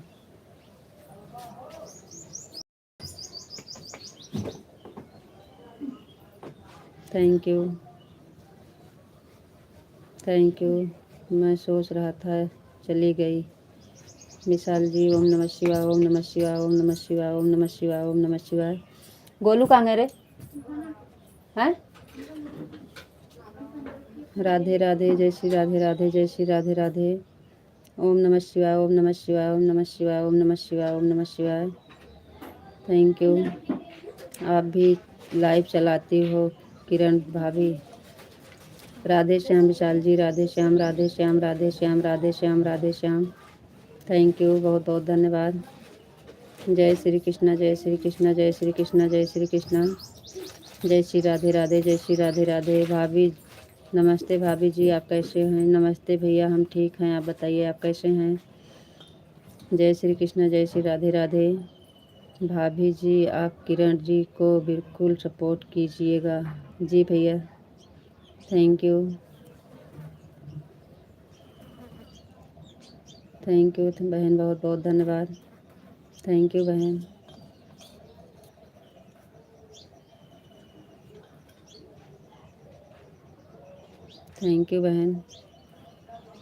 Thank you, thank you. मैं सोच रहा था चली गई। विशाल जी ओम नमः शिवाय ओम नमः शिवाय ओम नमः शिवाय ओम नमः शिवाय ओम नमः शिवाय। गोलू कहाँ गए रे हैं? राधे राधे, जय श्री राधे राधे, जय श्री राधे राधे। ओम नमः शिवाय ओम नमः शिवाय ओम नमः शिवाय ओम नमः शिवाय ओम नमः शिवाय। Thank you. आप भी लाइव चलाती हो किरण भाभी। राधे श्याम विशाल जी, राधे श्याम राधे श्याम राधे श्याम राधे श्याम राधे श्याम। थैंक यू, बहुत बहुत धन्यवाद। जय श्री कृष्ण, जय श्री कृष्ण, जय श्री कृष्ण, जय श्री कृष्ण। जय श्री राधे राधे, जय श्री राधे राधे। भाभी नमस्ते भाभी जी, आप कैसे हैं? नमस्ते भैया, हम ठीक हैं, आप बताइए आप कैसे हैं? जय श्री कृष्ण, जय श्री राधे राधे। भाभी जी आप किरण जी को बिल्कुल सपोर्ट कीजिएगा। जी भैया, थैंक यू थैंक यू बहन, बहुत बहुत धन्यवाद। थैंक यू बहन। थैंक यू बहन,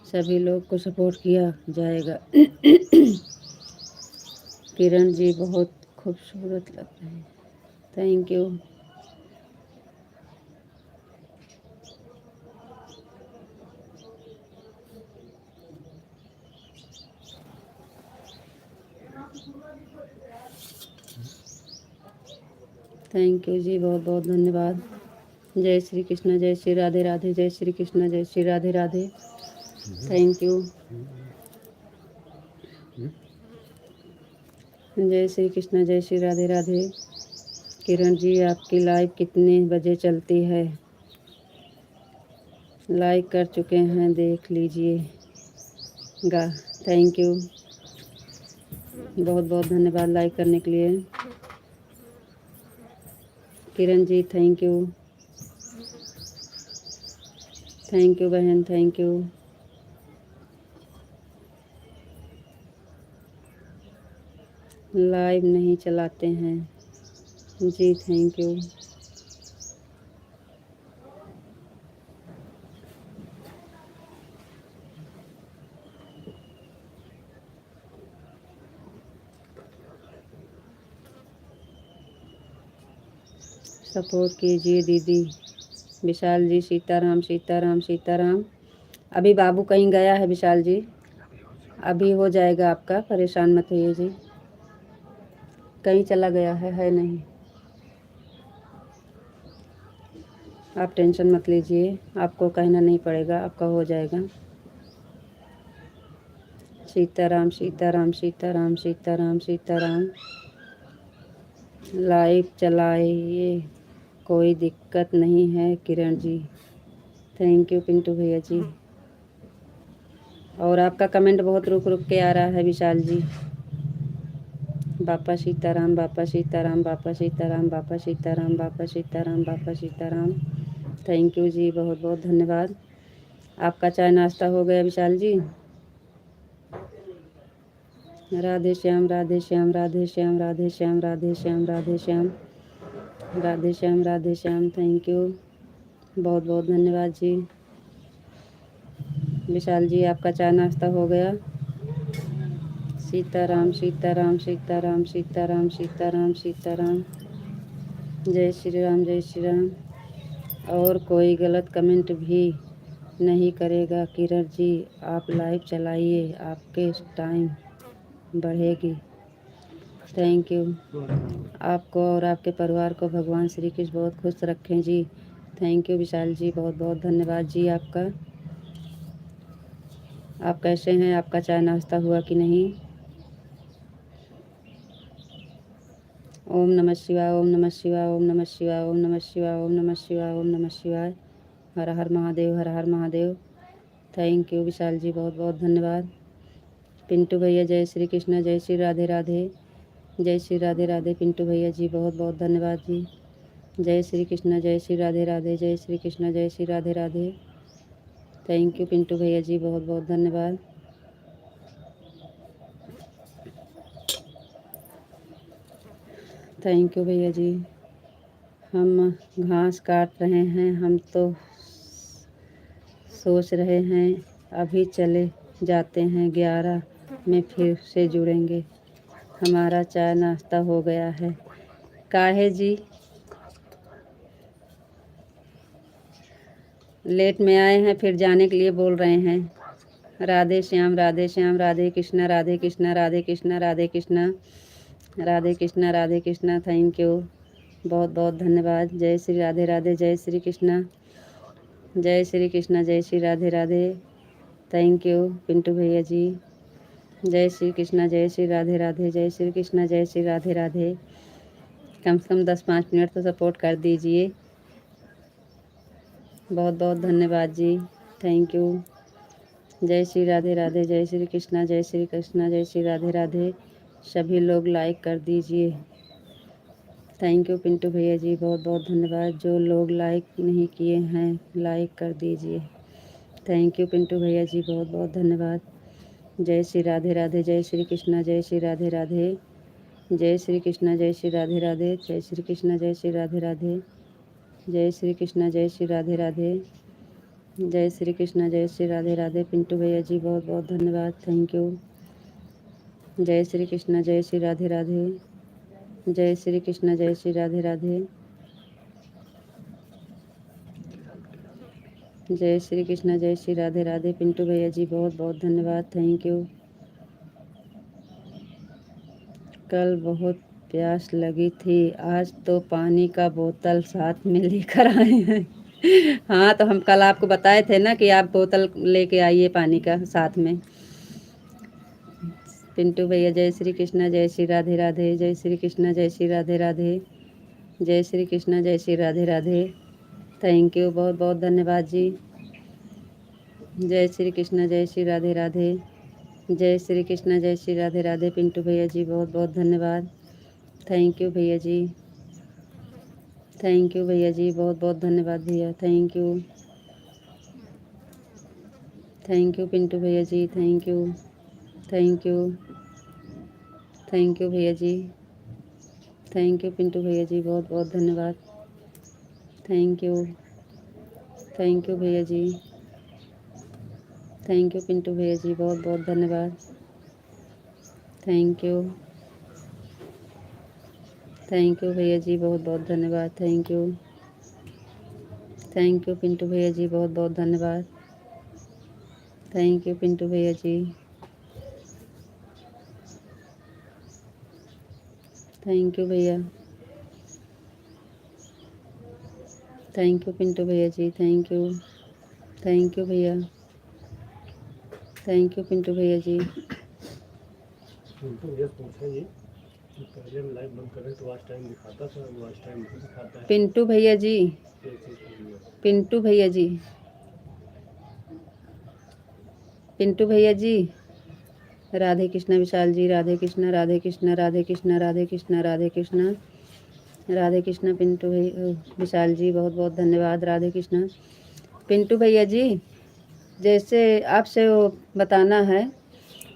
सभी लोग को सपोर्ट किया जाएगा। किरण जी बहुत खूबसूरत लग रहे हैं। Thank you. थैंक यू जी, बहुत बहुत धन्यवाद। जय श्री कृष्ण, जय श्री राधे राधे, जय श्री कृष्ण, जय श्री राधे राधे। Thank you. जय श्री कृष्ण, जय श्री राधे राधे। किरण जी आपकी लाइव कितने बजे चलती है? लाइक कर चुके हैं, देख लीजिएगा। थैंक यू, बहुत बहुत धन्यवाद लाइक करने के लिए। किरण जी थैंक यू बहन, थैंक यू। लाइव नहीं चलाते हैं जी, थैंक यू। सपोर्ट कीजिए दीदी। विशाल जी सीताराम सीताराम सीताराम। अभी बाबू कहीं गया है विशाल जी, अभी हो जाएगा आपका, परेशान मत होइए जी। कहीं चला गया है नहीं, आप टेंशन मत लीजिए, आपको कहना नहीं पड़ेगा, आपका हो जाएगा। सीताराम सीताराम सीताराम सीताराम सीताराम। लाइव चलाइए, कोई दिक्कत नहीं है किरण जी। थैंक यू पिंटू भैया जी। और आपका कमेंट बहुत रुक रुक के आ रहा है विशाल जी। बापा सीताराम, बापा सीताराम, बापा सीताराम, बापा सीताराम, बापा सीताराम, बापा सीताराम। थैंक यू जी, बहुत बहुत धन्यवाद। आपका चाय नाश्ता हो गया विशाल जी? राधे श्याम राधे श्याम राधे श्याम राधे श्याम राधे श्याम राधे श्याम राधे श्याम राधे श्याम। थैंक यू, बहुत बहुत धन्यवाद जी। विशाल जी आपका चाय नाश्ता हो गया? सीताराम सीताराम सीताराम सीताराम सीताराम सीताराम। जय श्री राम, जय श्री राम। और कोई गलत कमेंट भी नहीं करेगा किरण जी, आप लाइव चलाइए, आपके टाइम बढ़ेगी। Thank you. आपको और आपके परिवार को भगवान श्री कृष्ण बहुत खुश रखें जी। थैंक यू विशाल जी, बहुत बहुत धन्यवाद जी आपका। आप कैसे हैं? आपका चाय नाश्ता हुआ कि नहीं? ओम नमः शिवाय ओम नमः शिवाय ओम नमः शिवाय ओम नमः शिवाय ओम नमः शिवाय ओम नमः शिवाय। हर हर महादेव, हर हर महादेव। थैंक यू विशाल जी, बहुत बहुत धन्यवाद। पिंटू भैया जय श्री कृष्ण, जय श्री राधे राधे, जय श्री राधे राधे। पिंटू भैया जी बहुत बहुत धन्यवाद जी। जय श्री कृष्ण, जय श्री राधे राधे, जय श्री कृष्ण, जय श्री राधे राधे। थैंक यू पिंटू भैया जी, बहुत बहुत धन्यवाद। थैंक यू भैया जी। हम घास काट रहे हैं, हम तो सोच रहे हैं अभी चले जाते हैं 11 में फिर से जुड़ेंगे। हमारा चाय नाश्ता हो गया है। काहे जी लेट में आए हैं, फिर जाने के लिए बोल रहे हैं। राधे श्याम, राधे श्याम, राधे कृष्णा, राधे कृष्णा, राधे कृष्णा, राधे कृष्णा, राधे कृष्णा, राधे कृष्णा। थैंक यू, बहुत बहुत धन्यवाद। जय श्री राधे राधे, जय श्री कृष्णा, जय श्री कृष्णा, जय श्री राधे राधे। थैंक यू पिंटू भैया जी। जय श्री कृष्णा, जय श्री राधे राधे, जय श्री कृष्णा, जय श्री राधे राधे। कम से कम 10-5 मिनट तो सपोर्ट कर दीजिए। बहुत बहुत धन्यवाद जी, थैंक यू। जय श्री राधे राधे, जय श्री कृष्णा, जय श्री कृष्णा, जय श्री राधे राधे। सभी लोग लाइक कर दीजिए। थैंक यू पिंटू भैया जी, बहुत बहुत धन्यवाद। जो लोग लाइक नहीं किए हैं लाइक कर दीजिए। थैंक यू पिंटू भैया जी, बहुत बहुत धन्यवाद। जय श्री राधे राधे, जय श्री कृष्णा, जय श्री राधे राधे, जय श्री कृष्णा, जय श्री राधे राधे, जय श्री कृष्णा, जय श्री राधे राधे, जय श्री कृष्णा, जय श्री राधे राधे, जय श्री कृष्णा, जय श्री राधे राधे। पिंटू भैया जी बहुत बहुत धन्यवाद, थैंक यू। जय श्री कृष्णा, जय श्री राधे राधे, जय श्री कृष्णा, जय श्री राधे राधे, जय श्री कृष्णा, जय श्री राधे राधे। पिंटू भैया जी बहुत बहुत धन्यवाद, थैंक यू। कल बहुत प्यास लगी थी, आज तो पानी का बोतल साथ में लेकर आए हैं। हाँ, तो हम कल आपको बताए थे ना कि आप बोतल लेके आइए पानी का साथ में। पिंटू भैया जय श्री कृष्णा, जय श्री राधे राधे, जय श्री कृष्णा, जय श्री राधे राधे, जय श्री कृष्णा, जय श्री राधे राधे। थैंक यू, बहुत बहुत धन्यवाद जी। जय श्री कृष्णा, जय श्री राधे राधे, जय श्री कृष्णा, जय श्री राधे राधे। पिंटू भैया जी बहुत बहुत धन्यवाद, थैंक यू भैया जी, थैंक यू भैया जी, बहुत बहुत धन्यवाद भैया, thank you, thank you Pintu भैया जी, thank you, thank you, thank you भैया जी, थैंक यू पिंटू भैया जी, बहुत बहुत धन्यवाद, थैंक यू, थैंक यू भैया जी, थैंक यू पिंटू भैया जी, बहुत बहुत धन्यवाद, थैंक यू, थैंक यू भैया जी, बहुत बहुत धन्यवाद, thank you, thank you Pintu भैया जी, बहुत बहुत धन्यवाद, थैंक यू पिंटू भैया जी, थैंक यू भैया, थैंक यू पिंटू भैया जी, थैंक यू, थैंक यू भैया, थैंक यू पिंटू भैया जी। पहले लाइव बंद करें तो वॉच टाइम दिखाता था, वॉच टाइम नहीं दिखाता है। पिंटू भैया जी, पिंटू भैया जी, पिंटू भैया जी, राधे कृष्णा विशाल जी, राधे कृष्णा, राधे कृष्णा, राधे कृष्णा, राधे कृष्णा, राधे कृष्णा, राधे कृष्णा। पिंटू भैया विशाल जी बहुत बहुत धन्यवाद, राधे कृष्णा। पिंटू भैया जी, जैसे आपसे वो बताना है,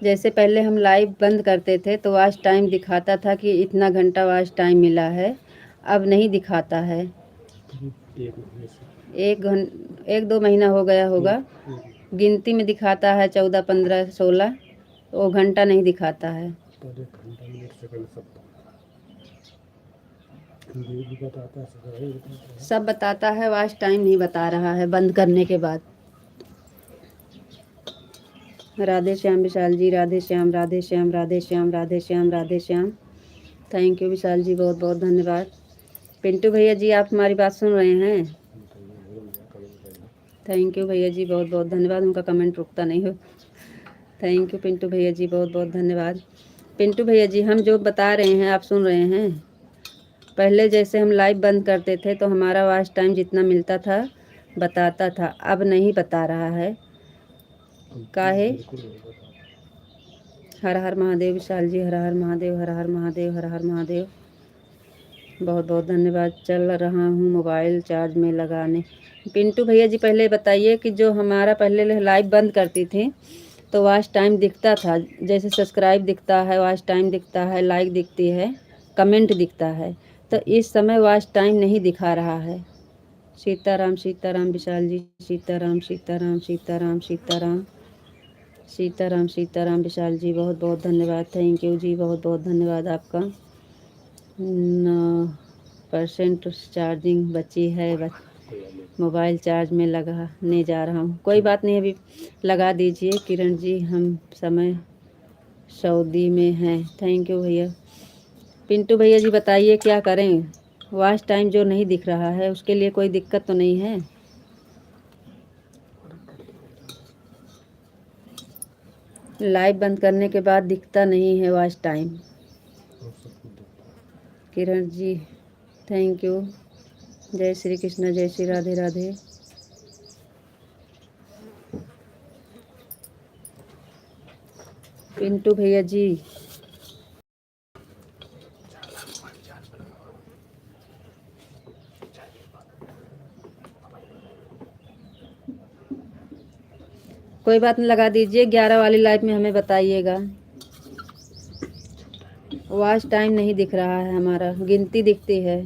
जैसे पहले हम लाइव बंद करते थे तो वॉच टाइम दिखाता था कि इतना घंटा वॉच टाइम मिला है, अब नहीं दिखाता है। एक 2 महीना हो गया होगा, गिनती में दिखाता है 14, 15, 16, वो घंटा नहीं दिखाता है। सब बताता है, वॉच टाइम नहीं बता रहा है बंद करने के बाद। राधे श्याम विशाल जी, राधे श्याम, राधे श्याम, राधे श्याम, राधे श्याम, राधे श्याम। थैंक यू विशाल जी, बहुत बहुत धन्यवाद। पिंटू भैया जी आप हमारी बात सुन रहे हैं? थैंक यू भैया जी, बहुत बहुत धन्यवाद, उनका कमेंट रुकता नहीं हो। थैंक यू पिंटू भैया जी, बहुत बहुत धन्यवाद। पिंटू भैया जी हम जो बता रहे हैं आप सुन रहे हैं? पहले जैसे हम लाइव बंद करते थे तो हमारा वॉच टाइम जितना मिलता था बताता था, अब नहीं बता रहा है, काहे? हर हर महादेव विशाल जी, हर हर महादेव, हर हर महादेव, हर हर महादेव। बहुत बहुत धन्यवाद। चल रहा हूँ मोबाइल चार्ज में लगाने। पिंटू भैया जी पहले बताइए कि जो हमारा पहले लाइव बंद करती थी तो वॉच टाइम दिखता था, जैसे सब्सक्राइब दिखता है, वॉच टाइम दिखता है, लाइक दिखती है, कमेंट दिखता है, तो इस समय वॉच टाइम नहीं दिखा रहा है। सीताराम, सीताराम विशाल जी, सीताराम, सीताराम, सीताराम, सीताराम। सीताराम विशाल जी बहुत बहुत धन्यवाद, थैंक यू जी, बहुत बहुत धन्यवाद आपका। 9% चार्जिंग बची है, मोबाइल चार्ज में लगाने जा रहा हूँ। कोई बात नहीं, अभी लगा दीजिए किरण जी, हम समय सऊदी में हैं। थैंक यू भैया। पिंटू भैया जी बताइए क्या करें, वॉच टाइम जो नहीं दिख रहा है उसके लिए कोई दिक्कत तो नहीं है? लाइव बंद करने के बाद दिखता नहीं है watch time. Kiran ji thank you. जय श्री कृष्ण, जय श्री राधे राधे। पिंटू भैया जी कोई बात नहीं, लगा दीजिए। 11 वाली लाइव में हमें बताइएगा। वॉच टाइम नहीं दिख रहा है, हमारा गिनती दिखती है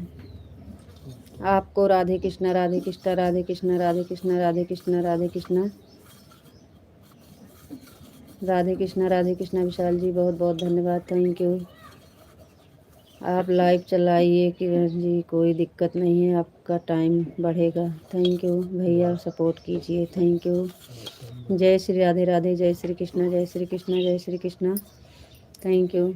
आपको। राधे कृष्णा राधे कृष्णा राधे कृष्णा राधे कृष्णा राधे कृष्णा राधे कृष्णा राधे कृष्णा राधे कृष्णा। विशाल जी बहुत बहुत धन्यवाद, थैंक यू। आप लाइव चलाइए किरण जी, कोई दिक्कत नहीं है, आपका टाइम बढ़ेगा। थैंक यू भैया, सपोर्ट कीजिए, थैंक यू। जय श्री राधे राधे, जय श्री कृष्ण, जय श्री कृष्ण, जय Shri Krishna, thank you.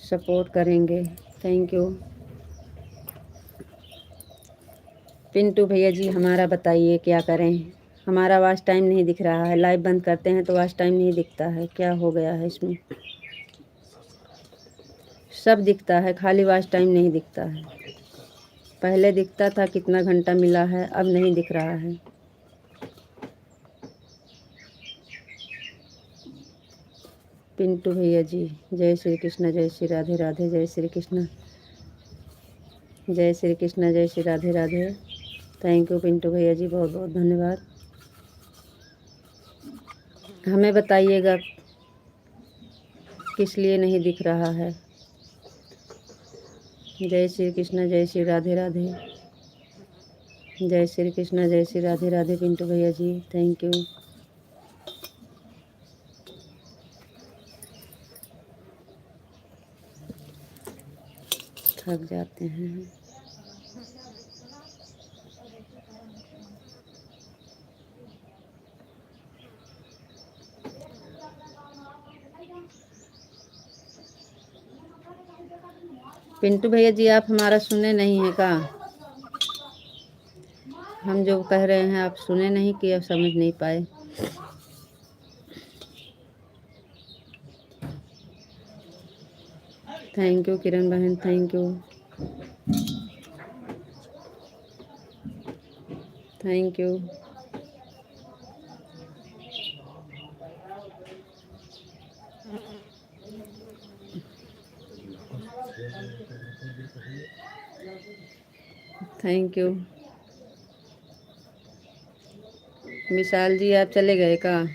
Support करेंगे, थैंक यू। पिंटू भैया जी हमारा बताइए क्या करें, हमारा वॉच टाइम नहीं दिख रहा है। लाइव बंद करते हैं तो वॉच टाइम नहीं दिखता है, क्या हो गया है इसमें? सब दिखता है, खाली वॉच टाइम नहीं दिखता है। पहले दिखता था कितना घंटा मिला है, अब नहीं दिख रहा है। पिंटू भैया जी जय श्री कृष्ण, जय श्री राधे राधे, जय श्री कृष्ण, जय श्री कृष्ण, जय श्री राधे राधे, थैंक यू पिंटू भैया जी, बहुत बहुत धन्यवाद। हमें बताइएगा किस लिए नहीं दिख रहा है। जय श्री कृष्ण, जय श्री राधे राधे, जय श्री कृष्ण, जय श्री राधे राधे। पिंटू भैया जी थैंक यू। थक जाते हैं। पिंटू भैया जी आप हमारा सुने नहीं है का? हम जो कह रहे हैं आप सुने नहीं कि आप समझ नहीं पाए? थैंक यू किरण बहन, thank you, thank you. Thank you. Vishal ji आप चले गए का?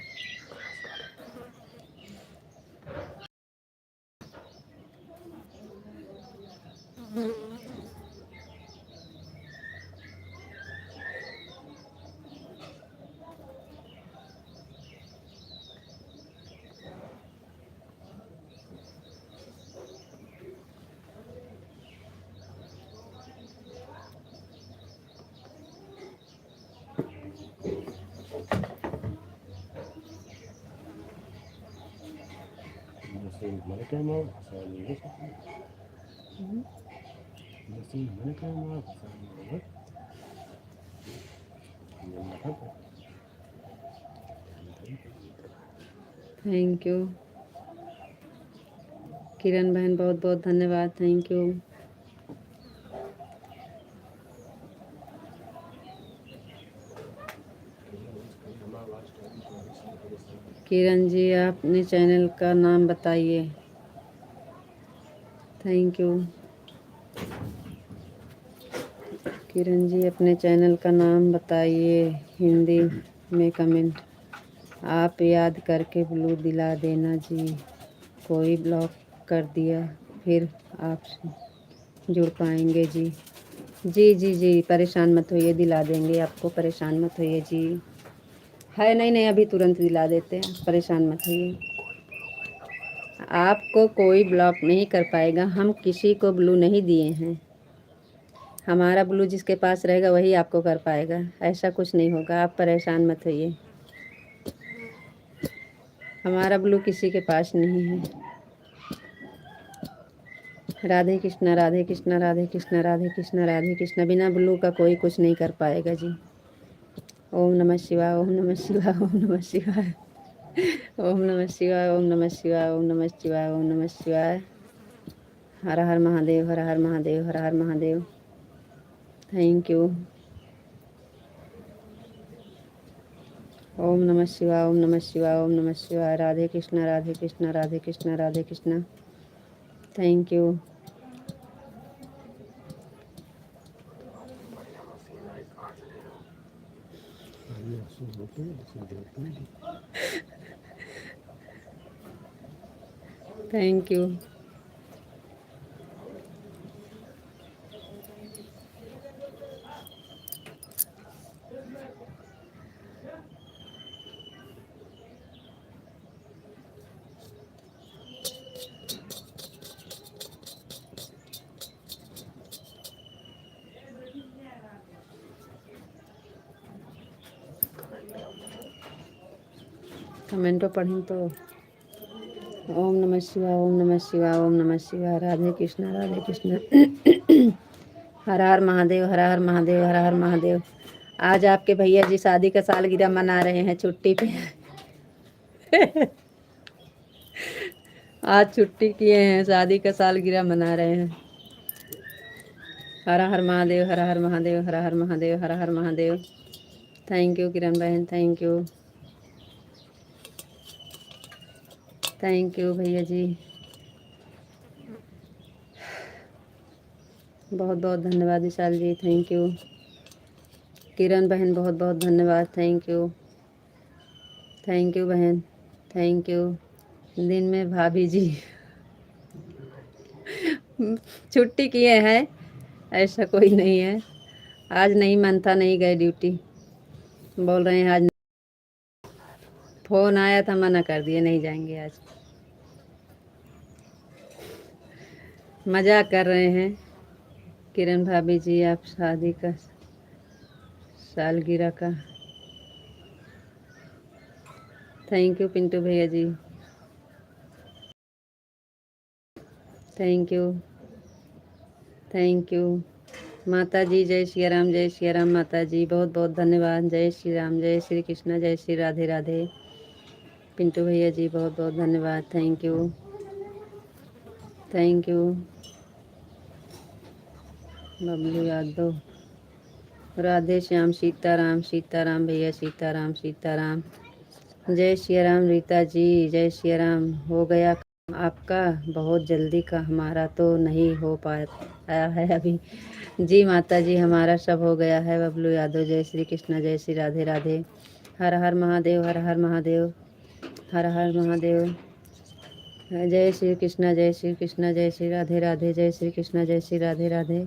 थैंक यू किरण बहन, बहुत बहुत धन्यवाद, थैंक यू। किरण जी आप अपने चैनल का नाम बताइए, थैंक यू। किरण जी अपने चैनल का नाम बताइए, हिंदी में कमेंट आप याद करके ब्लू दिला देना जी। कोई ब्लॉक कर दिया फिर आप जुड़ पाएंगे जी। जी जी जी, परेशान मत होइए, दिला देंगे आपको, परेशान मत होइए जी। है नहीं नहीं, अभी तुरंत दिला देते हैं, परेशान मत होइए। आपको कोई ब्लॉक नहीं कर पाएगा, हम किसी को ब्लू नहीं दिए हैं। हमारा ब्लू जिसके पास रहेगा वही आपको कर पाएगा, ऐसा कुछ नहीं होगा, आप परेशान मत होइए। हमारा ब्लू किसी के पास नहीं है। राधे कृष्णा राधे कृष्णा राधे कृष्णा राधे कृष्णा राधे कृष्णा, बिना ब्लू का कोई कुछ नहीं कर पाएगा जी। ओम नमः शिवाय, ओम नमः शिवाय, ओम नमः शिवाय, ओम नमः शिवाय, ओम नमः शिवाय, ओम नमः शिवाय, ओम नमः शिवाय। हर हर महादेव, हर हर महादेव, हर हर महादेव। Thank you. ओम नमः शिवाय, ओम नमः शिवाय, ओम नमः शिवाय। Radhe Krishna Radhe Krishna Radhe Krishna Radhe Krishna. Thank you. Thank you. कमेंटो पढ़ें तो। ओम नमः शिवाय, ओम नमः शिवाय, ओम नमः शिवाय। राधे कृष्णा राधे कृष्णा। हर हर महादेव, हर हर महादेव, हर हर महादेव। आज आपके भैया जी शादी का सालगिरह मना रहे हैं छुट्टी पे। आज छुट्टी किए हैं, शादी का सालगिरह मना रहे हैं। हर हर महादेव, हर हर महादेव, हर हर महादेव, हर हर महादेव। थैंक यू किरण बहन, थैंक यू। थैंक यू भैया जी, बहुत बहुत धन्यवाद विशाल जी, थैंक यू। किरण बहन बहुत बहुत धन्यवाद, थैंक यू। थैंक यू बहन, थैंक यू। दिन में भाभी जी छुट्टी किए हैं, ऐसा कोई नहीं है। आज नहीं मनता, नहीं गए ड्यूटी, बोल रहे हैं आज। फ़ोन आया था, मना कर दिए, नहीं जाएंगे आज। मजाक कर रहे हैं किरण भाभी जी, आप शादी का सालगिरह का। थैंक यू पिंटू भैया जी, थैंक यू, थैंक यू। माता जी जय श्री राम, जय श्री राम। माता जी बहुत बहुत धन्यवाद। जय श्री राम, जय श्री कृष्ण, जय श्री राधे राधे। पिंटू भैया जी बहुत बहुत धन्यवाद, thank you, thank you. Bablu Yadav, Radhe Shyam, Sitaram, Sitaram भैया, सीताराम, सीताराम। जय श्री राम रीता जी, जय श्री राम। हो गया काम आपका बहुत जल्दी का, हमारा तो नहीं हो पाया है अभी। जी माता जी, हमारा सब हो गया है। बबलू यादव, जय श्री कृष्ण, जय श्री राधे राधे। हर हर महादेव, हर हर महादेव, हर हर महादेव। जय श्री कृष्ण, जय श्री कृष्ण, जय श्री राधे राधे। जय श्री कृष्ण, जय श्री राधे राधे।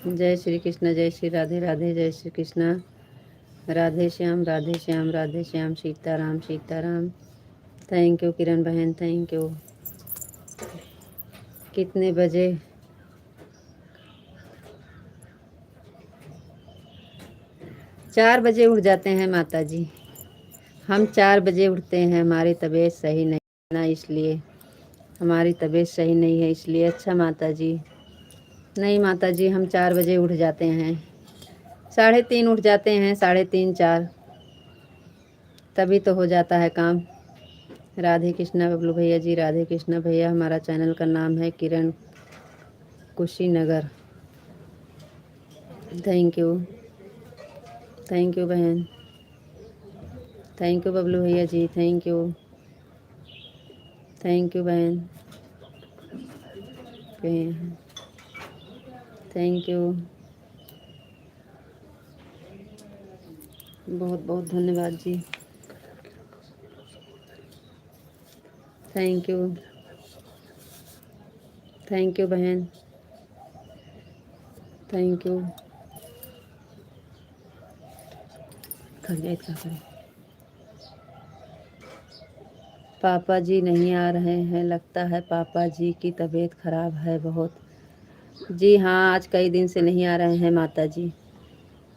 जय श्री कृष्ण, जय श्री राधे राधे। जय श्री कृष्ण। राधे श्याम, राधे श्याम, राधे श्याम। सीताराम, सीताराम। थैंक यू किरण बहन, थैंक यू। कितने बजे? 4 बजे उठ जाते हैं माता जी, हम 4 बजे उठते हैं। हमारी तबीयत सही नहीं है ना, इसलिए। हमारी तबीयत सही नहीं है इसलिए। अच्छा माता जी, नहीं माता जी, हम 4 बजे उठ जाते हैं। 3:30 उठ जाते हैं, 3:30 4, तभी तो हो जाता है काम। राधे कृष्णा बबलू भैया जी, राधे कृष्णा भैया। हमारा चैनल का नाम है Kiran Kushinagar. Thank you, thank you बहन, थैंक यू बबलू भैया जी, थैंक यू, थैंक यू बहन, थैंक यू, बहुत बहुत धन्यवाद जी, थैंक यू, थैंक यू बहन। Thank you. थक गए क्या करें। पापा जी नहीं आ रहे हैं, लगता है पापा जी की तबीयत खराब है बहुत। जी हाँ, आज कई दिन से नहीं आ रहे हैं माता जी।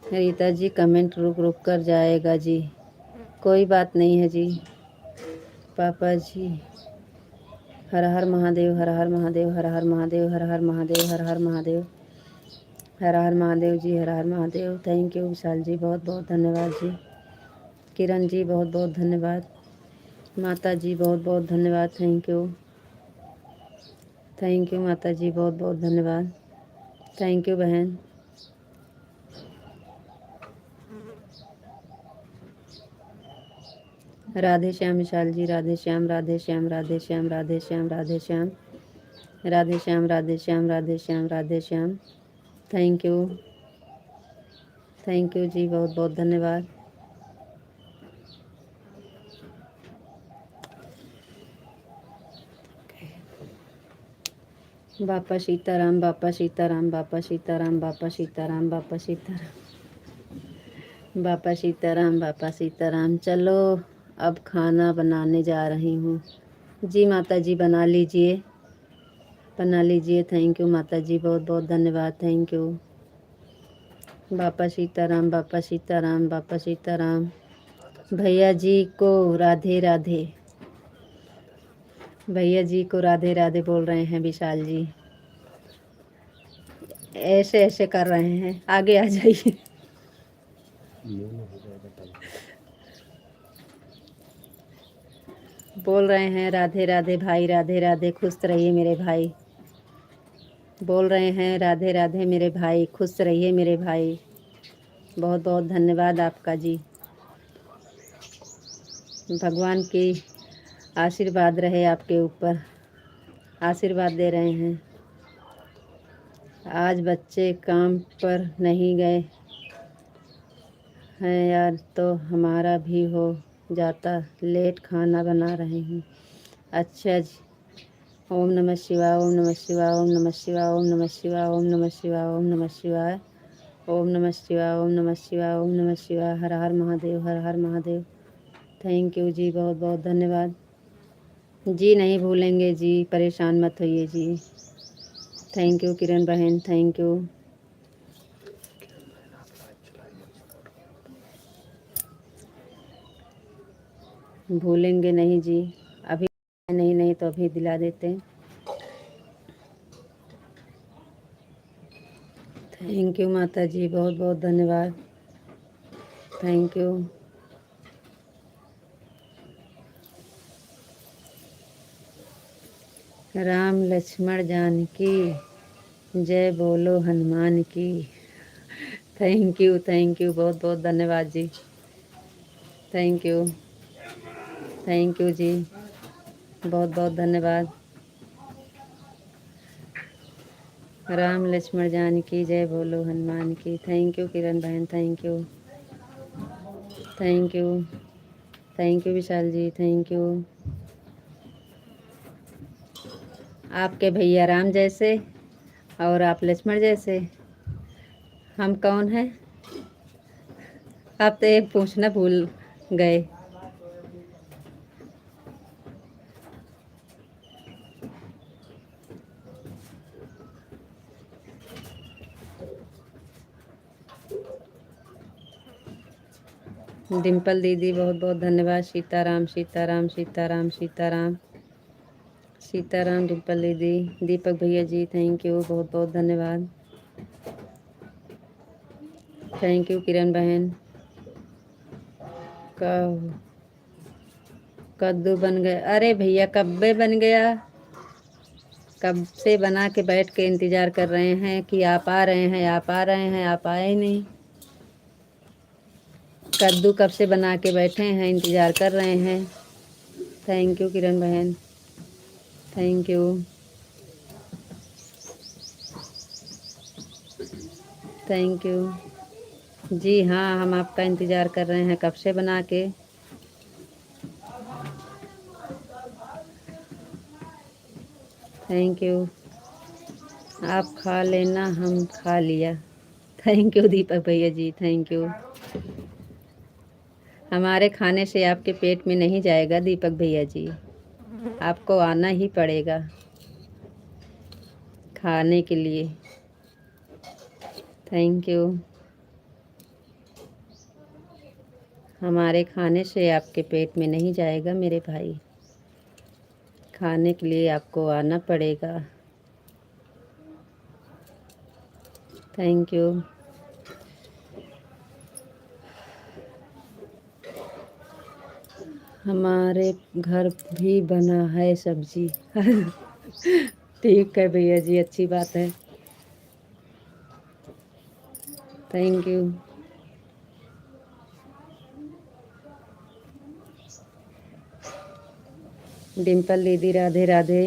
रीता जी कमेंट रुक रुक कर जाएगा जी, कोई बात नहीं है जी। पापा जी हर हर महादेव, हर हर महादेव, हर हर महादेव, हर हर महादेव, हर हर महादेव, हर हर महादेव जी, हर हर महादेव। थैंक यू विशाल जी, बहुत बहुत धन्यवाद जी। किरण जी बहुत बहुत धन्यवाद। माता जी बहुत बहुत धन्यवाद। थैंक यू, थैंक यू माता जी, बहुत बहुत धन्यवाद। थैंक यू बहन। Radhe Shyam Vishal ji, Radhe Shyam, Radhe Shyam, Radhe Shyam, Radhe Shyam, Radhe Shyam, Radhe Shyam, Radhe Shyam, Radhe Shyam, Radhe Shyam. Thank you, thank you जी, बहुत बहुत धन्यवाद। बापा सीताराम, बापा सीताराम, बापा सीताराम, बापा सीताराम, बापा सीताराम, बापा सीताराम, बापा सीताराम। चलो अब खाना बनाने जा रही हूँ। जी माता जी, बना लीजिए, बना लीजिए। थैंक यू माता जी, बहुत बहुत धन्यवाद। Thank you. बापा सीताराम, बापा सीताराम, बापा सीताराम। भैया जी को राधे राधे, भैया जी को राधे राधे बोल रहे हैं विशाल जी। ऐसे ऐसे कर रहे हैं, आगे आ जाइए। बोल रहे हैं राधे राधे भाई, राधे राधे, खुश रहिए मेरे भाई। बोल रहे हैं राधे राधे मेरे भाई, खुश रहिए मेरे भाई। बहुत बहुत धन्यवाद आपका जी। भगवान की आशीर्वाद रहे आपके ऊपर, आशीर्वाद दे रहे हैं। आज बच्चे काम पर नहीं गए हैं यार, तो हमारा भी हो जाता लेट, खाना बना रहे हूँ। अच्छा जी। ओम नमः शिवाय, ओम नमः शिवाय, ओम नमः शिवाय, ओम नमः शिवाय, ओम नमः शिवाय, ओम नमः शिवाय, ओम नमः शिवाय, ओम नमः शिवाय, ओम नमः शिवाय। हर हर महादेव, हर हर महादेव। थैंक यू जी, बहुत बहुत धन्यवाद जी। नहीं भूलेंगे जी, परेशान मत होइए जी। थैंक यू किरण बहन, थैंक यू। भूलेंगे नहीं जी, अभी नहीं, नहीं तो अभी दिला देते हैं। थैंक यू माता जी, बहुत बहुत धन्यवाद। Thank you. राम लक्ष्मण जानकी जय बोलो हनुमान की। थैंक यू, थैंक यू, बहुत बहुत धन्यवाद जी। थैंक यू, थैंक यू जी, बहुत बहुत धन्यवाद। राम लक्ष्मण जानकी जय बोलो हनुमान की। थैंक यू किरण बहन, thank you, thank you, thank you Vishal ji, thank you. आपके भैया राम जैसे और आप लक्ष्मण जैसे, हम कौन हैं? आप तो एक पूछना भूल गए। डिम्पल दीदी बहुत बहुत धन्यवाद। सीताराम, सीताराम, सीताराम, सीताराम, सीताराम। डिम्पल दीदी, दीपक भैया जी, थैंक यू, बहुत बहुत धन्यवाद। थैंक यू किरण बहन। कद्दू बन गया? अरे भैया कब्बे बन गया, कब से बना के बैठ के इंतज़ार कर रहे हैं कि आप आ रहे हैं, आप आ रहे हैं, आप आए ही नहीं। कद्दू कब से बना के बैठे हैं, इंतज़ार कर रहे हैं। थैंक यू किरण बहन, थैंक यू, थैंक यू जी। हाँ, हम आपका इंतज़ार कर रहे हैं कब से बना के। थैंक यू, आप खा लेना, हम खा लिया। थैंक यू दीपक भैया जी, थैंक यू। हमारे खाने से आपके पेट में नहीं जाएगा दीपक भैया जी, आपको आना ही पड़ेगा खाने के लिए। Thank you. हमारे खाने से आपके पेट में नहीं जाएगा मेरे भाई, खाने के लिए आपको आना पड़ेगा। Thank you. हमारे घर भी बना है सब्जी। ठीक है भैया जी, अच्छी बात है। Thank you. डिम्पल दीदी राधे राधे।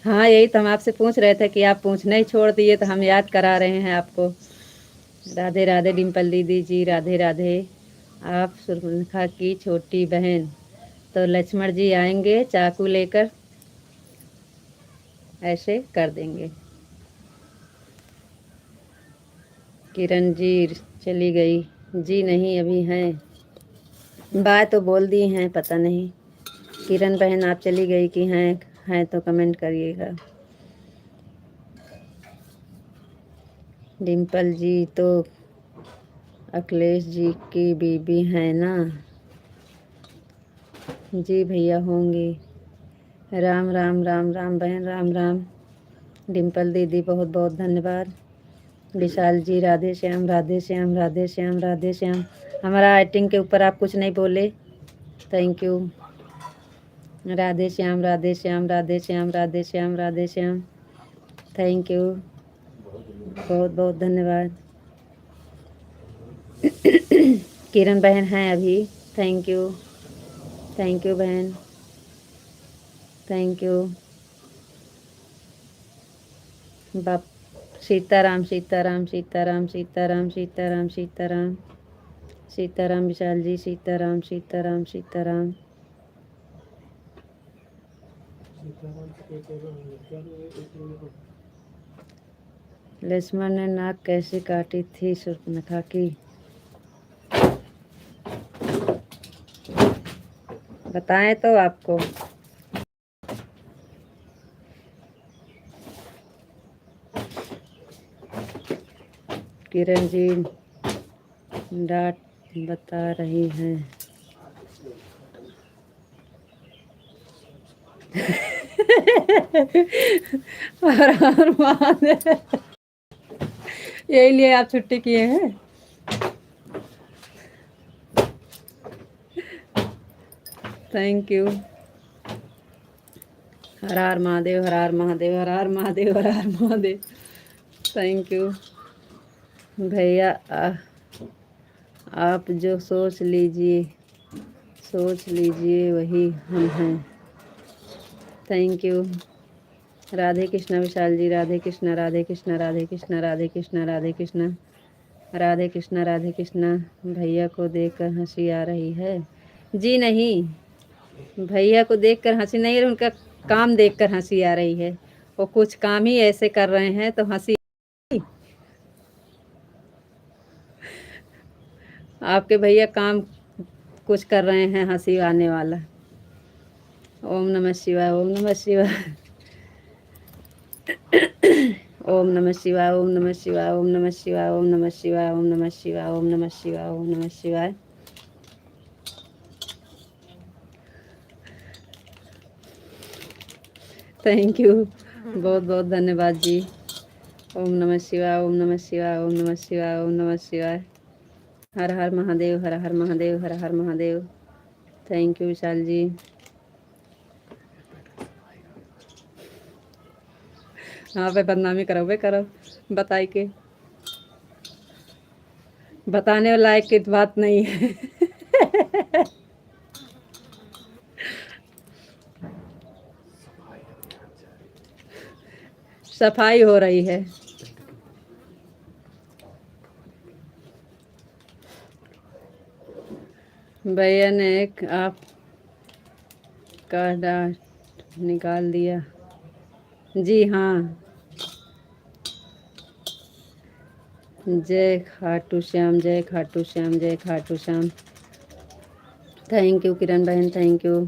हाँ, यही तो हम आपसे पूछ रहे थे कि आप पूछना ही छोड़ दिए, तो हम याद करा रहे हैं आपको। राधे राधे डिम्पल दीदी जी, राधे राधे। आप सुरखा की छोटी बहन, तो लक्ष्मण जी आएंगे चाकू लेकर, ऐसे कर देंगे। किरण जी चली गई जी? नहीं, अभी हैं, बाय तो बोल दी हैं, पता नहीं। किरण बहन आप चली गई कि हैं तो कमेंट करिएगा। डिम्पल जी तो अखिलेश जी की बीबी है ना? जी भैया होंगी। राम राम राम राम बहन, राम राम। डिम्पल दीदी बहुत बहुत धन्यवाद। विशाल जी राधे श्याम, राधे श्याम, राधे श्याम, राधे श्याम। हमारा एक्टिंग के ऊपर आप कुछ नहीं बोले, thank you. Radhe Shyam, Radhe Shyam, Radhe Shyam, Radhe Shyam, Radhe Shyam, thank you, बहुत बहुत धन्यवाद। किरण बहन हैं अभी, थैंक यू, थैंक यू बहन, थैंक यू। बाप सीताराम सीताराम सीताराम सीताराम सीताराम सीताराम सीताराम, विशाल जी सीताराम सीताराम सीताराम। लक्ष्मण ने नाक कैसे काटी थी शूर्पणखा की? बताएं तो आपको। किरण जी डांट बता रही हैं। हर हर महादेव। यही लिए आप छुट्टी किए हैं? Thank you. Har Har Mahadev, Har Har Mahadev, Har Har Mahadev, Har Har Mahadev, thank you भैया। आप जो सोच लीजिए वही हम हैं। Thank you. राधे कृष्णा विशाल जी, राधे कृष्णा, राधे कृष्णा, राधे कृष्णा, राधे कृष्णा, राधे कृष्णा, राधे कृष्णा, राधे कृष्णा। भैया को देखकर हंसी आ रही है? जी नहीं, भैया को देखकर हंसी नहीं, उनका काम देखकर हंसी आ रही है। वो कुछ काम ही ऐसे कर रहे हैं तो हंसी। आपके भैया काम कुछ कर रहे हैं हंसी आने वाला। ओम नमः शिवाय, ओम नमः शिवाय। ओम नमः शिवाय, ओम नमः शिवाय, ओम नमः शिवाय, ओम नमः शिवाय, ओम नमः शिवाय, ओम नमः शिवाय, ओम नमः शिवाय। थैंक यू, बहुत बहुत धन्यवाद जी। ओम नमः शिवाय, ओम नमः शिवाय, ओम नमः शिवाय, ओम नमः शिवाय। हर हर महादेव, हर हर महादेव, हर हर महादेव, थैंक यू विशाल जी। हाँ भाई, बदनामी करो भाई, करो बताई के, बताने लायक की बात नहीं है। सफाई हो रही है। भैया ने एक आप का डांट निकाल दिया। जी हाँ। जय खाटू श्याम, जय खाटू श्याम, जय खाटू श्याम। थैंक यू किरण बहन, thank you,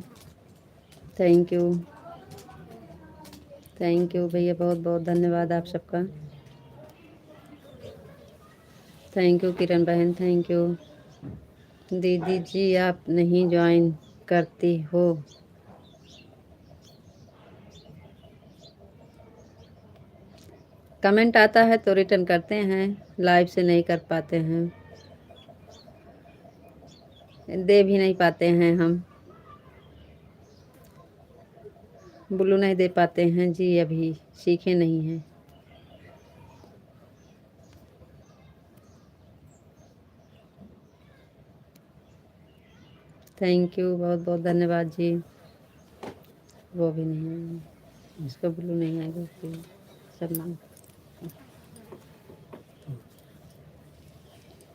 thank you, thank you भैया, बहुत बहुत धन्यवाद आप सबका। थैंक यू किरण बहन, थैंक यू। दीदी जी आप नहीं ज्वाइन करती हो? कमेंट आता है तो रिटर्न करते हैं, लाइव से नहीं कर पाते हैं, दे भी नहीं पाते हैं हम, ब्लू नहीं दे पाते हैं जी, अभी सीखे नहीं हैं। थैंक यू, बहुत बहुत धन्यवाद जी। वो भी नहीं है, इसका ब्लू नहीं आएगा, सब नाम।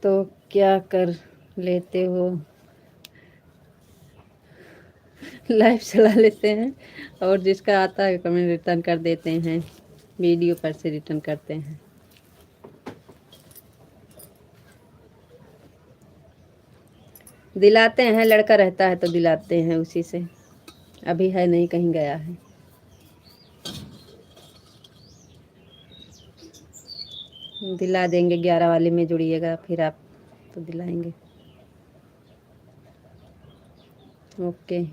तो क्या कर लेते हो? लाइव चला लेते हैं, और जिसका आता है कमेंट रिटर्न कर देते हैं, वीडियो पर से रिटर्न करते हैं। दिलाते हैं, लड़का रहता है तो दिलाते हैं उसी से, अभी है नहीं, कहीं गया है। दिला देंगे, 11 वाले में जुड़िएगा फिर आप, तो दिलाएंगे। ओके।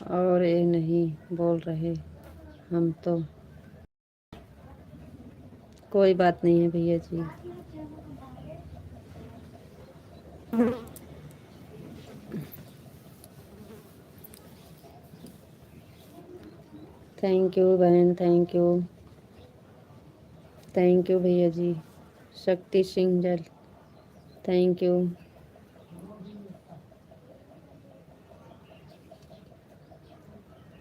और ये नहीं बोल रहे हम तो, कोई बात नहीं है भैया जी। थैंक यू बहन, थैंक यू, थैंक यू भैया जी। शक्ति सिंह जल, थैंक यू।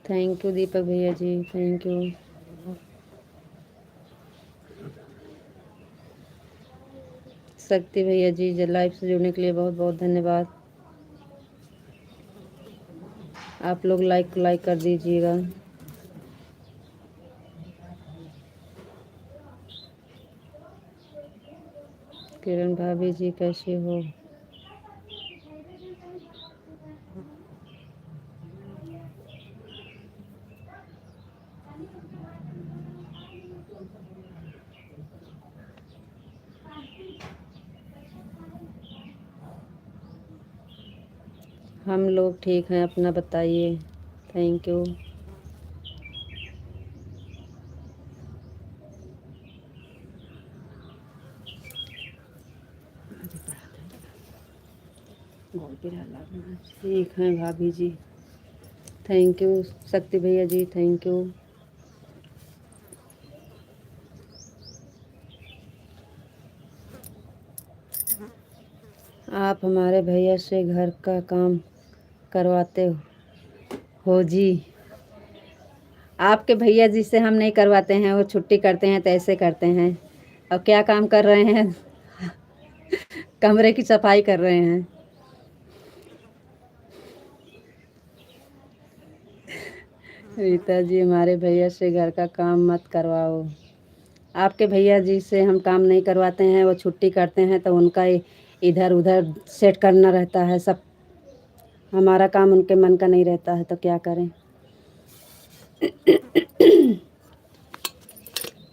थैंक यू दीपक भैया जी, थैंक यू। शक्ति भैया जी, लाइव से जुड़ने के लिए बहुत बहुत धन्यवाद। आप लोग लाइक कर दीजिएगा। किरण भाभी जी कैसे हो? हम लोग ठीक हैं, अपना बताइए। Thank you. ठीक हैं भाभी जी, थैंक यू। शक्ति भैया जी, थैंक यू। आप हमारे भैया से घर का काम करवाते हो जी? आपके भैया जी से हम नहीं करवाते हैं, वो छुट्टी करते हैं तो ऐसे करते हैं। अब क्या काम कर रहे हैं? कमरे की सफाई कर रहे हैं। रीता जी, हमारे भैया से घर का काम मत करवाओ। आपके भैया जी से हम काम नहीं करवाते हैं, वो छुट्टी करते हैं तो उनका इधर उधर सेट करना रहता है सब, हमारा काम उनके मन का नहीं रहता है, तो क्या करें।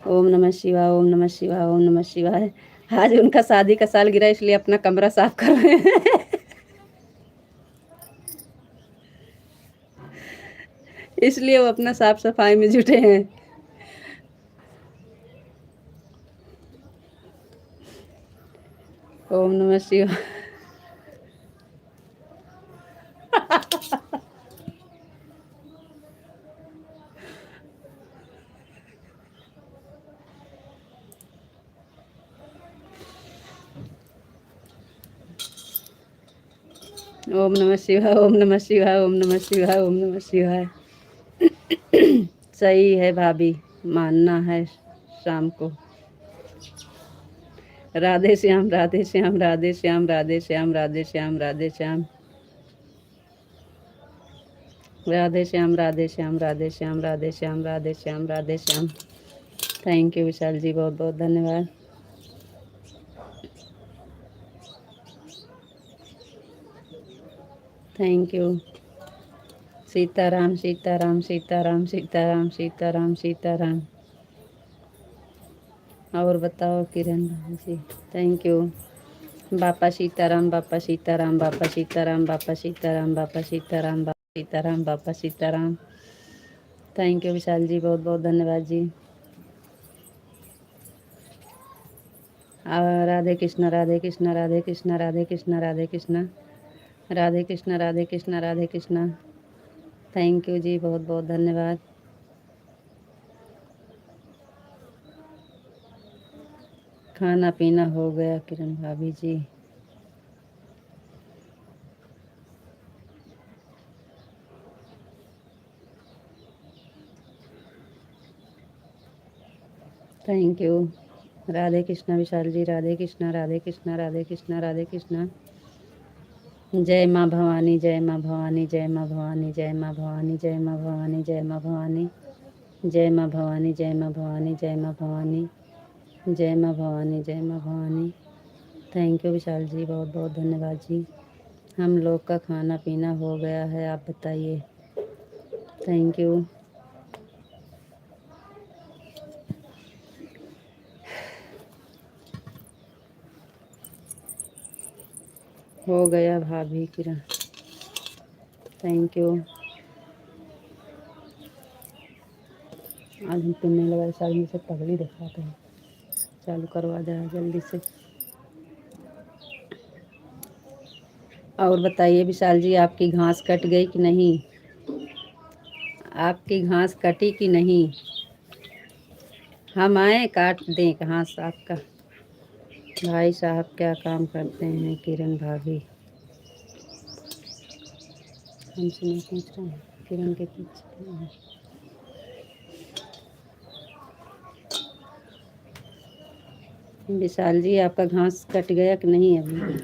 ओम नमः शिवाय, ओम नमः शिवाय, ओम नमः शिवाय। आज उनका शादी का साल गिरा, इसलिए अपना कमरा साफ कर रहे हैं। इसलिए वो अपना साफ सफाई में जुटे हैं। ओम नमः शिवाय। ओम नमः शिवाय, ओम नमः शिवाय, ओम नमः शिवाय, ओम नमः शिवाय। सही है भाभी, मानना है शाम को। राधे श्याम, राधे श्याम, राधे श्याम, राधे श्याम, राधे श्याम, राधे श्याम, राधे श्याम, राधे श्याम, राधे श्याम, राधे श्याम, राधे श्याम, राधे श्याम। थैंक यू विशाल जी, बहुत बहुत धन्यवाद। Thank you. सीताराम, सीताराम, सीताराम, सीताराम, सीताराम, सीताराम। और बताओ किरण जी। Thank you. बापा सीताराम, बापा सीताराम, बापा सीताराम, बापा सीताराम, बापा सीताराम, बापा सीताराम, बापा सीताराम। थैंक यू विशाल जी, बहुत बहुत धन्यवाद जी। राधे कृष्णा, राधे कृष्णा, राधे कृष्णा, राधे कृष्णा, राधे कृष्णा, राधे कृष्णा, राधे कृष्णा, राधे कृष्णा। थैंक यू जी, बहुत बहुत धन्यवाद। खाना पीना हो गया किरण भाभी जी। Thank you. राधे कृष्णा विशाल जी, राधे कृष्णा, राधे कृष्णा, राधे कृष्णा, राधे कृष्णा। जय माँ भवानी, जय माँ भवानी, जय माँ भवानी, जय माँ भवानी, जय माँ भवानी, जय माँ भवानी, जय माँ भवानी, जय माँ भवानी, जय माँ भवानी, जय माँ भवानी, जय माँ भवानी। थैंक यू विशाल जी, बहुत बहुत धन्यवाद जी। हम लोग का खाना पीना हो गया है, आप बताइए। Thank you. हो गया भाभी किरण। Thank you. आज हम पिनने लगा साल में से पगड़ी दिखाते हैं। चालू करवा जाए जल्दी से। और बताइए विशाल जी, आपकी घास कट गई कि नहीं? आपकी घास कटी कि नहीं? हम आए काट दें घास आपका? भाई साहब क्या काम करते हैं किरण भाभी? हमसे नहीं पूछ रहे हैं, किरण के पीछे। विशाल जी, आपका घास कट गया कि नहीं अभी?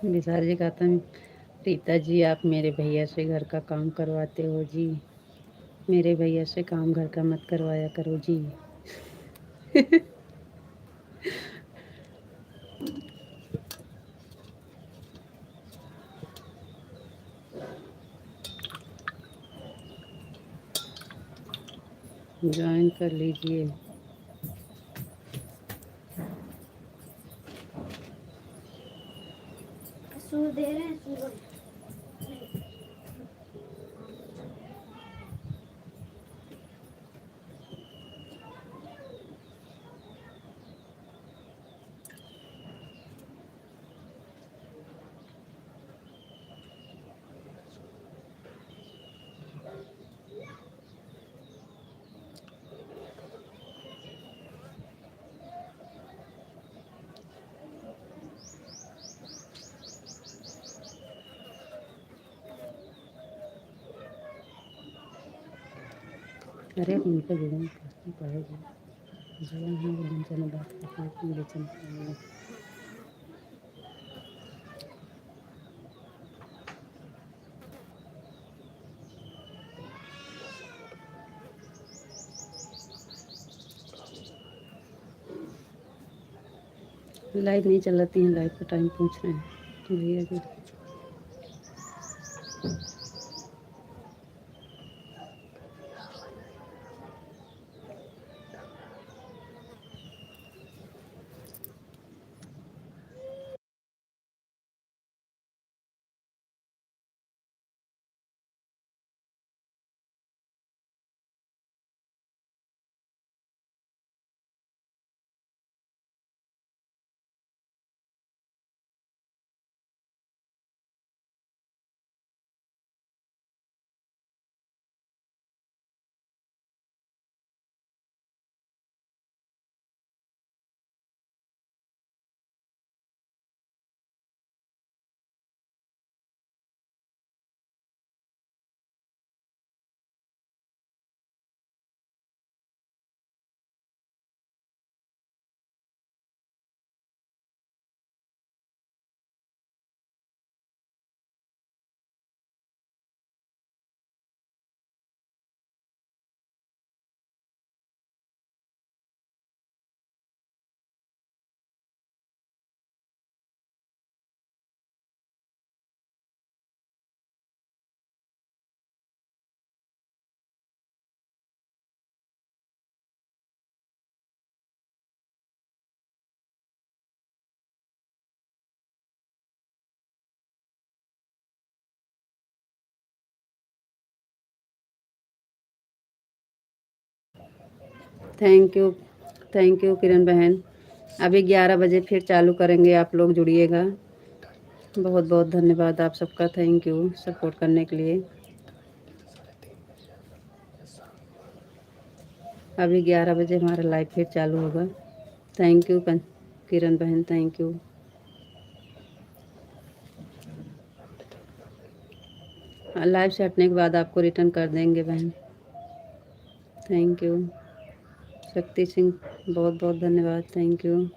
विशाल जी कहते हैं, रीता जी आप मेरे भैया से घर का काम करवाते हो जी। मेरे भैया से काम घर का मत करवाया करो जी। ज्वाइन कर लीजिए। दे रहे हैं। अरे उनका जुड़न पड़ेगा। जुड़न है वो दिन से बात करते हैं। लाइट नहीं चलाती हैं, लाइट का टाइम पूछ रहे हैं भैया जी। थैंक यू किरण बहन। अभी 11 बजे फिर चालू करेंगे, आप लोग जुड़िएगा। बहुत बहुत धन्यवाद आप सबका, थैंक यू सपोर्ट करने के लिए। अभी 11 बजे हमारा लाइव फिर चालू होगा। थैंक यू किरण बहन, थैंक यू। लाइव से हटने के बाद आपको रिटर्न कर देंगे बहन। थैंक यू शक्ति सिंह, बहुत बहुत धन्यवाद, थैंक यू।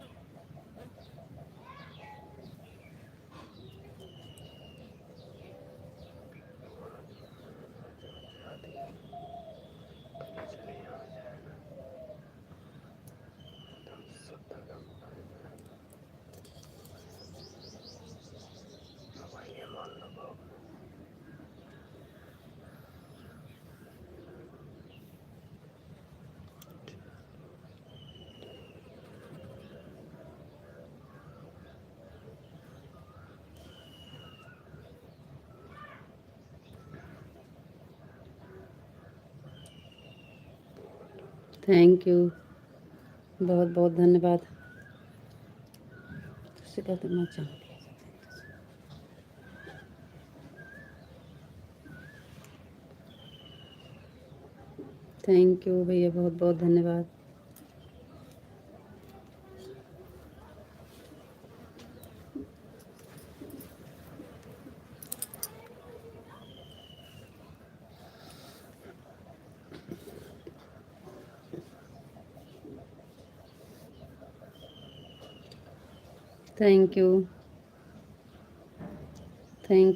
थैंक यू, बहुत बहुत धन्यवाद। थैंक यू भैया, बहुत बहुत धन्यवाद। थैंक यू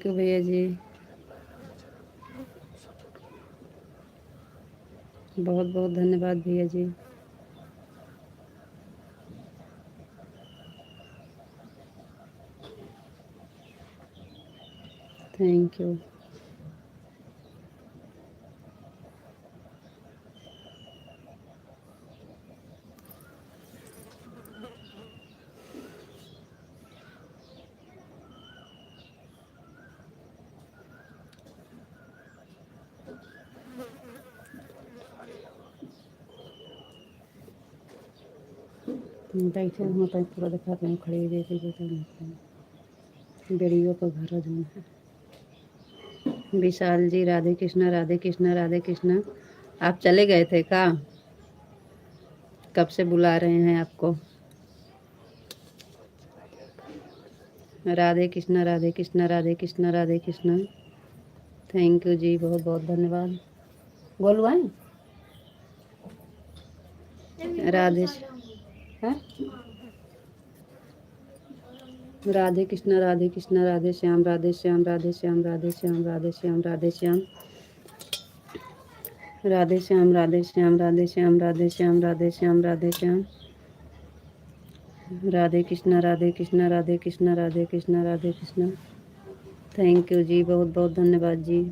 भैया जी, बहुत बहुत धन्यवाद भैया जी। Thank you. बैठे हूँ तो पूरा दिखाते हैं, खड़े जैसे बेड़ियों पर घर जो है। विशाल जी, राधे कृष्णा राधे कृष्णा राधे कृष्णा। आप चले गए थे का? कब से बुला रहे हैं आपको। राधे कृष्णा राधे कृष्णा राधे कृष्णा राधे कृष्णा। थैंक यू जी, बहुत बहुत धन्यवाद। बोलू आए राधे है? राधे कृष्णा राधे कृष्णा राधे श्याम राधे श्याम राधे श्याम राधे श्याम राधे श्याम राधे श्याम राधे श्याम राधे श्याम राधे श्याम राधे श्याम राधे श्याम राधे श्याम राधे कृष्णा राधे कृष्णा राधे कृष्णा राधे कृष्णा राधे कृष्णा। थैंक यू जी, बहुत बहुत धन्यवाद जी।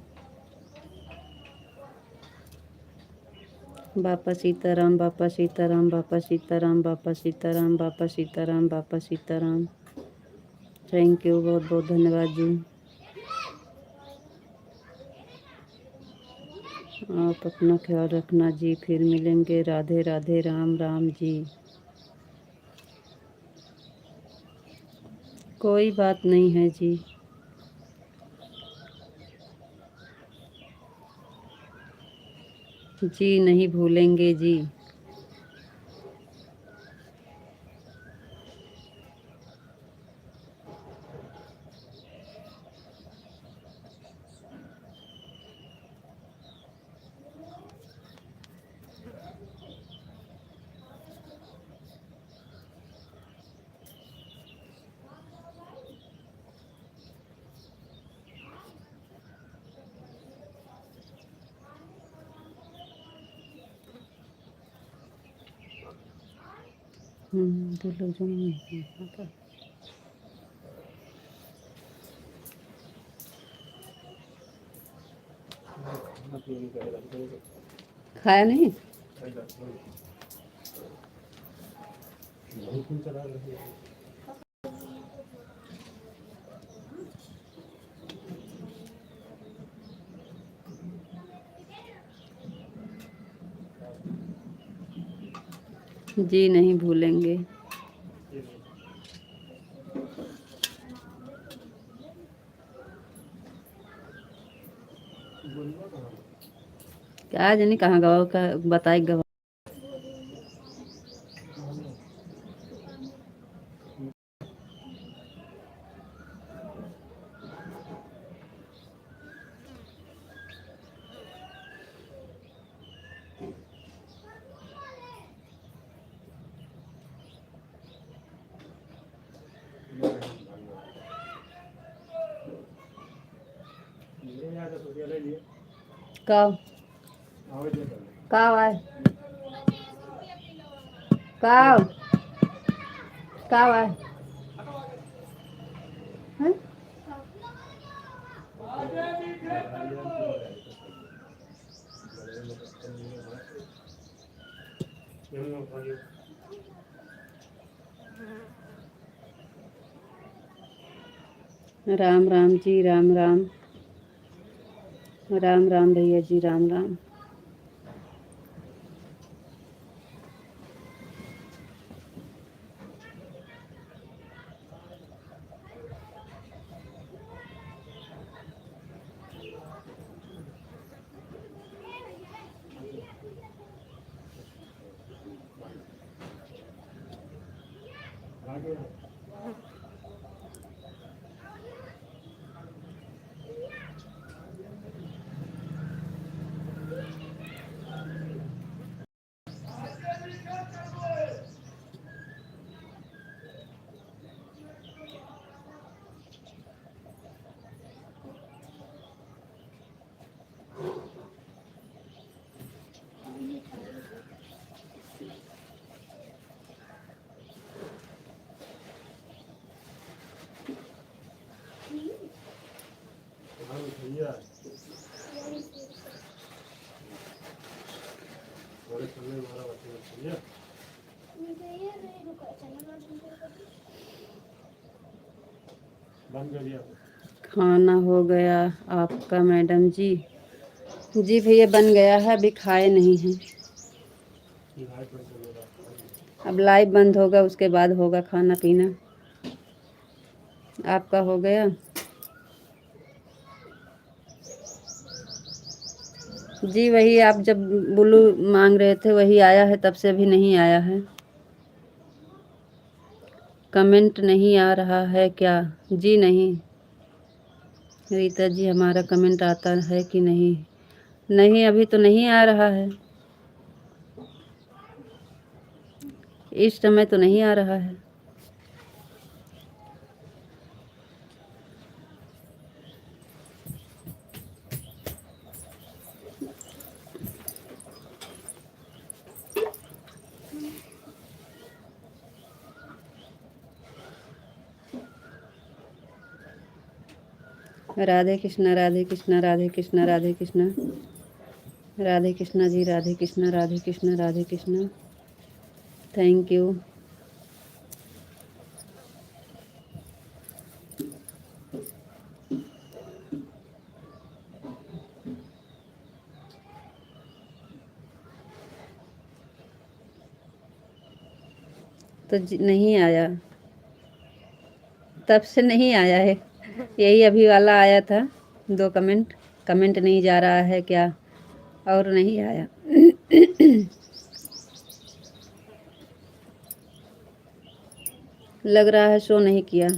बापा सीताराम बापा सीताराम बापा सीताराम बापा सीताराम बापा सीताराम बापा सीताराम। थैंक यू, बहुत बहुत धन्यवाद जी। आप अपना ख्याल रखना जी, फिर मिलेंगे। राधे राधे, राम राम जी। कोई बात नहीं है जी। जी नहीं भूलेंगे जी। दो लोग जो खाया नहीं। जी नहीं भूलेंगे। क्या जानी कहाँ गवा का बताए गवा। कब कब आए कब कब आए हैं? राम राम जी राम राम। राम राम भैया जी राम राम। खाना हो गया आपका मैडम जी? जी भैया बन गया है, अभी खाए नहीं हैं। अब लाइव बंद होगा उसके बाद होगा खाना पीना। आपका हो गया? जी वही आप जब ब्लू मांग रहे थे वही आया है, तब से अभी नहीं आया है। कमेंट नहीं आ रहा है क्या? जी नहीं रीता जी, हमारा कमेंट आता है कि नहीं? नहीं अभी तो नहीं आ रहा है, इस समय तो नहीं आ रहा है। राधे कृष्णा राधे कृष्णा राधे कृष्णा राधे कृष्णा। राधे कृष्णा जी राधे कृष्णा राधे कृष्णा राधे कृष्णा। Thank you. तो नहीं आया, तब से नहीं आया है। यही अभी वाला आया था 2 कमेंट। कमेंट नहीं जा रहा है क्या? और नहीं आया। लग रहा है शो नहीं किया।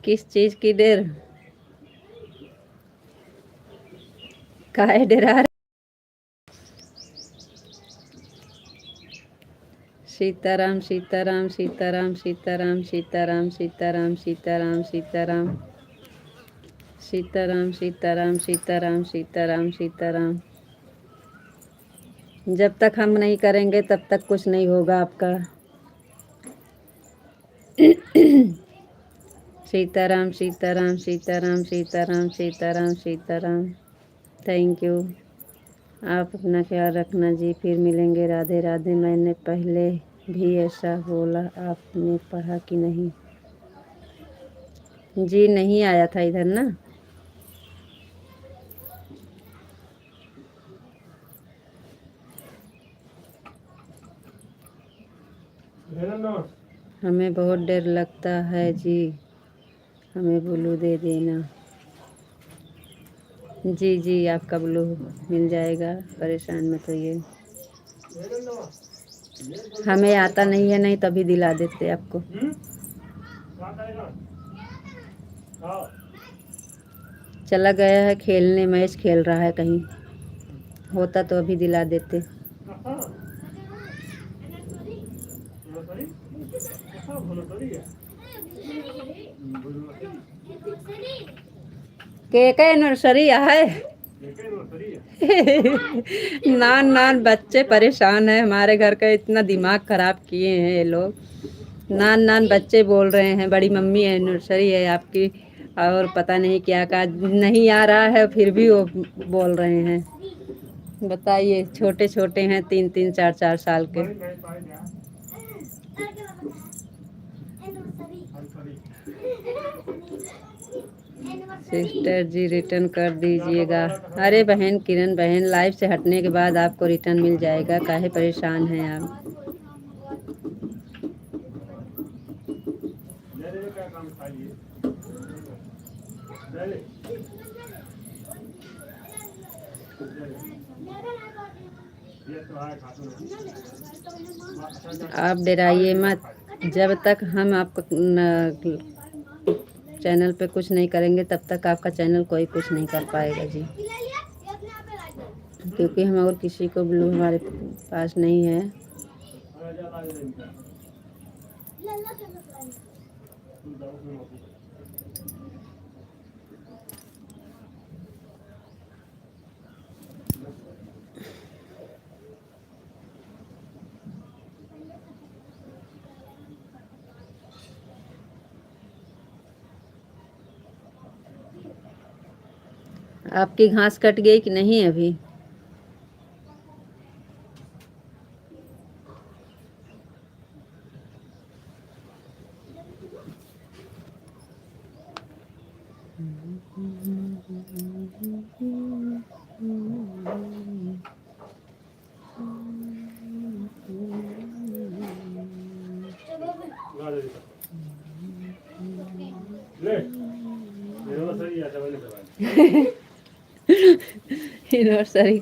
किस चीज की देर? काहे डरा रहे? सीताराम सीताराम सीताराम सीताराम सीताराम सीताराम सीताराम सीताराम सीताराम सीताराम सीताराम सीताराम सीताराम। जब तक हम नहीं करेंगे तब तक कुछ नहीं होगा आपका। सीताराम सीताराम सीताराम सीताराम सीताराम सीताराम। Thank you. आप अपना ख्याल रखना जी, फिर मिलेंगे। राधे राधे। मैंने पहले भी ऐसा बोला, आपने पढ़ा कि नहीं? जी नहीं आया था इधर ना। हमें बहुत डर लगता है जी, हमें ब्लू दे देना। जी जी आपका ब्लू मिल जाएगा, परेशान मत होइए। हमें आता नहीं है, नहीं तभी दिला देते आपको। चला गया है खेलने, मैच खेल रहा है कहीं, होता तो अभी दिला देते। के नर्सरी है। नान नान बच्चे परेशान है हमारे घर का, इतना दिमाग खराब किए हैं ये लोग। नान नान बच्चे बोल रहे हैं बड़ी मम्मी है नर्सरी है आपकी, और पता नहीं क्या का नहीं आ रहा है, फिर भी वो बोल रहे हैं। बताइए, छोटे छोटे हैं, 3 3 4 4 साल के। सिस्टर जी रिटर्न कर दीजिएगा। अरे बहन किरण बहन, लाइव से हटने के बाद आपको रिटर्न मिल जाएगा, काहे परेशान हैं आप। आप डराइए मत, जब तक हम आपको चैनल पे कुछ नहीं करेंगे तब तक आपका चैनल कोई कुछ नहीं कर पाएगा जी, क्योंकि हम और किसी को ब्लू हमारे पास नहीं है। आपकी घास कट गई कि नहीं अभी? यूनिवर्सरी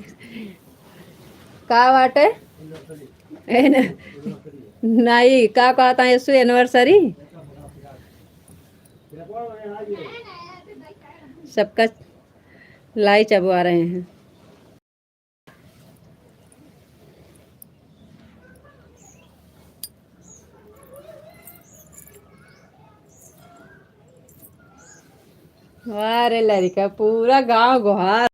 का वाटे नहीं का कहता है इसु एनिवर्सरी सबका लाई चबवा रहे हैं। अरे लड़का पूरा गांव गुहार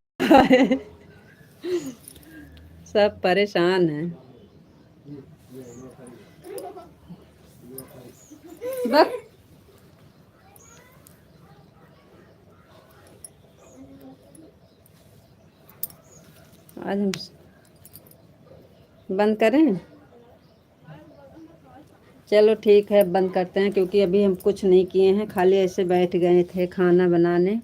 सब परेशान है। बस आज हम बंद करें, चलो ठीक है बंद करते हैं, क्योंकि अभी हम कुछ नहीं किए हैं, खाली ऐसे बैठ गए थे खाना बनाने।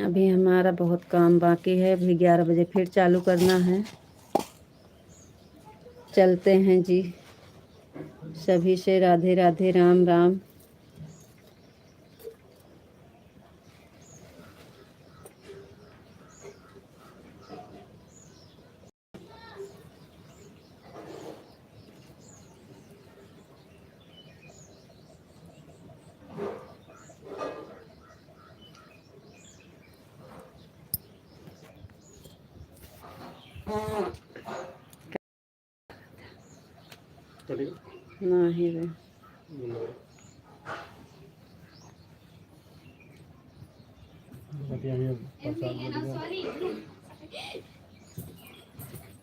अभी हमारा बहुत काम बाकी है, अभी 11 बजे फिर चालू करना है। चलते हैं जी, सभी से राधे राधे, राम राम। नहीं रे